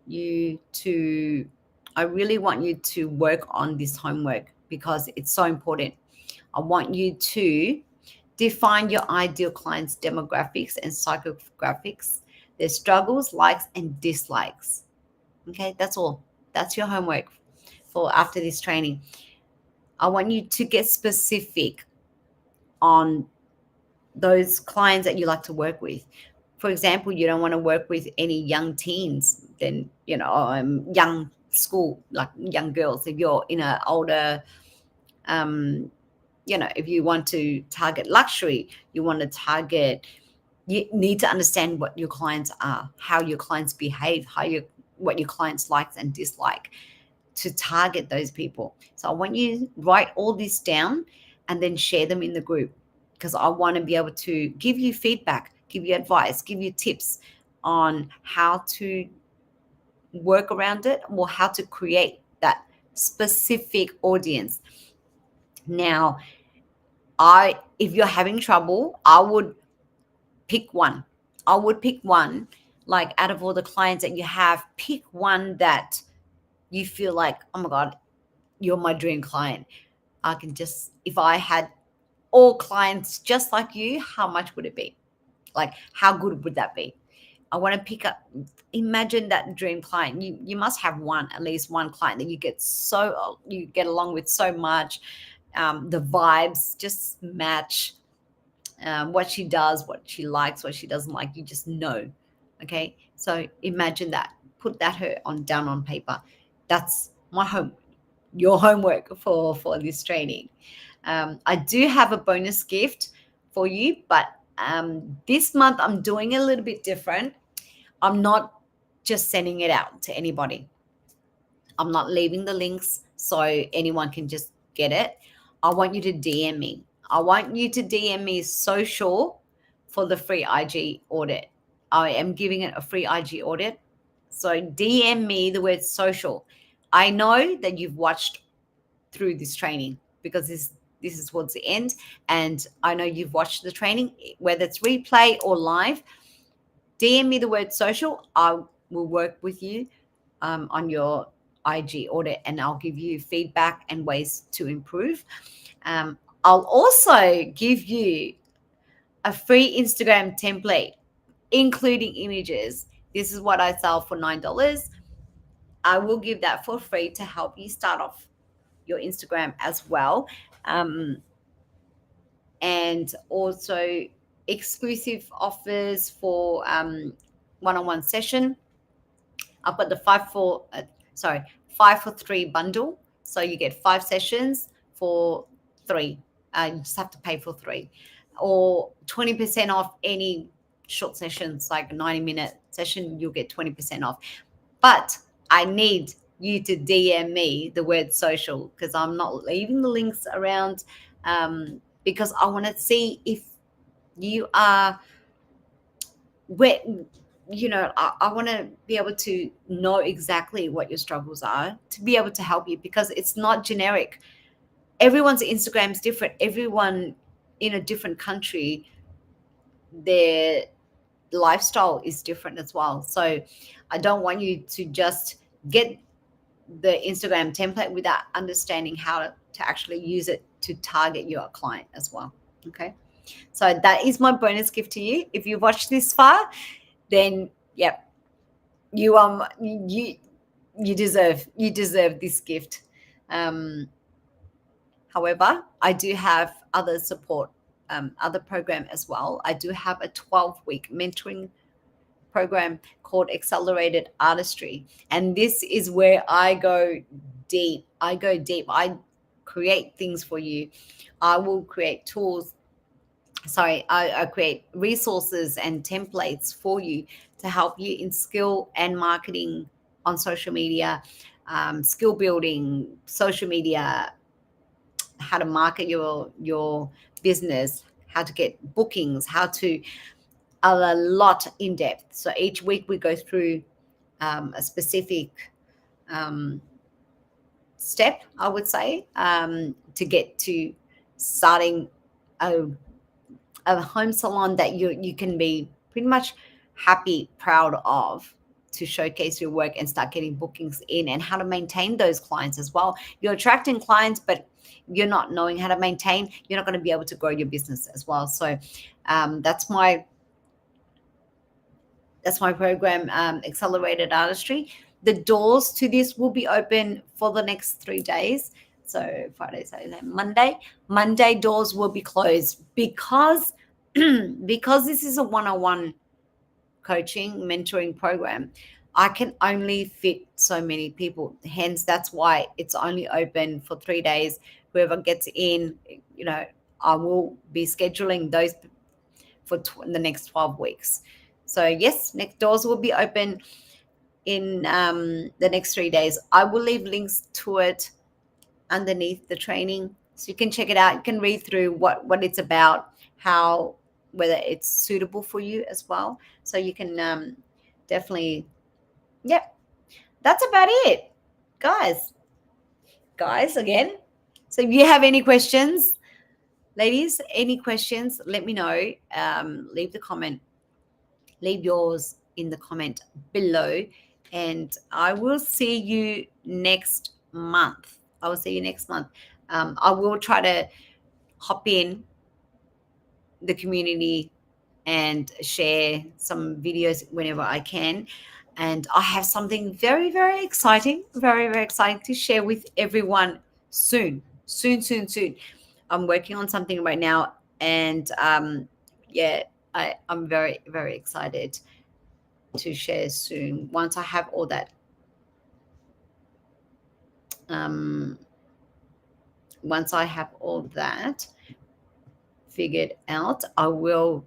you to work on this homework because it's so important. I want you to define your ideal clients' demographics and psychographics, their struggles, likes, and dislikes. Okay, that's all. That's your homework for after this training. I want you to get specific on those clients that you like to work with. For example, you don't want to work with any young teens, then, young school, like young girls. If you're in an older, if you want to target luxury, you need to understand what your clients are, how your clients behave, what your clients likes and dislike, to target those people. So I want you to write all this down and then share them in the group, because I want to be able to give you feedback, give you advice, give you tips on how to work around it, or how to create that specific audience. Now, if you're having trouble, I would pick one. I would pick one, like out of all the clients that you have, pick one that you feel like, oh my God, you're my dream client. I can just, if I had all clients just like you, how much would it be? Like, how good would that be? I want to pick up, imagine that dream client. You must have one, at least one client that you get along with so much. The vibes just match. What she does, what she likes, what she doesn't like, you just know. Okay, so imagine that. Put that her on down on paper. That's your homework for this training. I do have a bonus gift for you, but this month I'm doing a little bit different. I'm not just sending it out to anybody. I'm not leaving the links so anyone can just get it. I want you to DM me. I want you to DM me social for the free IG audit. I am giving it a free IG audit. So DM me the word social. I know that you've watched through this training because this is towards the end, and I know you've watched the training, whether it's replay or live. DM me the word social. I will work with you on your IG audit, and I'll give you feedback and ways to improve. I'll also give you a free Instagram template, including images. This is what I sell for $9. I will give that for free to help you start off your Instagram as well. And also exclusive offers for one-on-one session. I've got the 5 for 3 bundle. So you get 5 sessions for 3. You just have to pay for 3, or 20% off any short sessions, like a 90-minute session. You'll get 20% off. But I need you to DM me the word social, because I'm not leaving the links around, because I want to see if you are where, I want to be able to know exactly what your struggles are to be able to help you, because it's not generic. Everyone's Instagram is different. Everyone in a different country, their lifestyle is different as well. So I don't want you to just get the Instagram template without understanding how to actually use it to target your client as well. Okay. So that is my bonus gift to you. If you watched this far, then yep, you deserve this gift. However, I do have other support, other program as well. I do have a 12-week mentoring program called Accelerated Artistry, and this is where I go deep. I create things for you. I will create tools. I create resources and templates for you to help you in skill and marketing on social media, skill building, social media, how to market your business, how to get bookings, how to a lot in depth. So each week we go through a specific step, I would say, to get to starting a home salon that you can be pretty much happy, proud of, to showcase your work and start getting bookings in, and how to maintain those clients as well. You're attracting clients, but you're not knowing how to maintain, you're not going to be able to grow your business as well. So that's my program, Accelerated Artistry. The doors to this will be open for the next 3 days. So Friday, Saturday, Monday doors will be closed, because because this is a one-on-one coaching mentoring program. I can only fit so many people. Hence, that's why it's only open for 3 days. Whoever gets in, I will be scheduling those for the next 12 weeks. So yes, next doors will be open in the next 3 days. I will leave links to it underneath the training, so you can check it out. You can read through what it's about, how, whether it's suitable for you as well. So you can definitely, yep. That's about it, guys. Again. So if you have any questions, ladies, any questions, let me know. Leave the comment. leave yours in the comment below, and I will see you next month. I will see you next month. I will try to hop in the community and share some videos whenever I can. And I have something very, very exciting, very, very exciting to share with everyone soon. Soon, soon, soon. I'm working on something right now, and yeah, I'm very, very excited to share soon once I have all that. Um, Once I have all that figured out, I will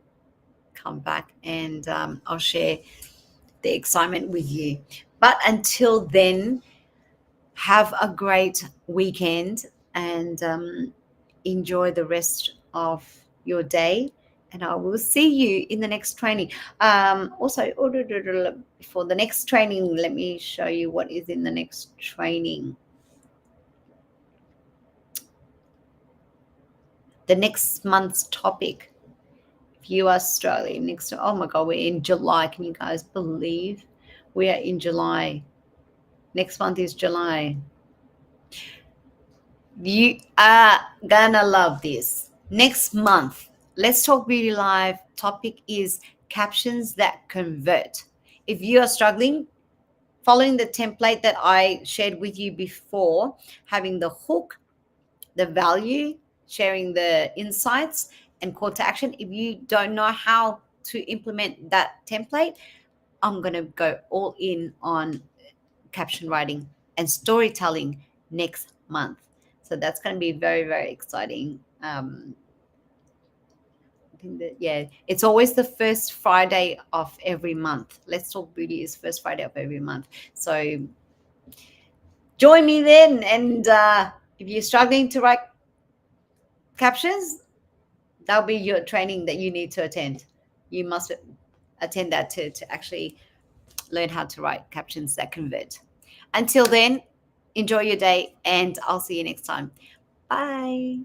come back and I'll share the excitement with you. But until then, have a great weekend and enjoy the rest of your day. And I will see you in the next training. Also, before the next training, let me show you what is in the next training. The next month's topic. If you are struggling next, oh my God, we're in July. Can you guys believe we are in July? Next month is July. You are gonna love this. Next month, Let's Talk Beauty Live topic is captions that convert. If you are struggling, following the template that I shared with you before, having the hook, the value, sharing the insights, and call to action. If you don't know how to implement that template, I'm going to go all in on caption writing and storytelling next month. So that's going to be very, very exciting. I think that, yeah, it's always the first Friday of every month. Let's Talk Beauty is first Friday of every month. So join me then. And if you're struggling to write captions, that'll be your training that you need to attend. You must attend that to actually learn how to write captions that convert. Until then, enjoy your day, and I'll see you next time. Bye.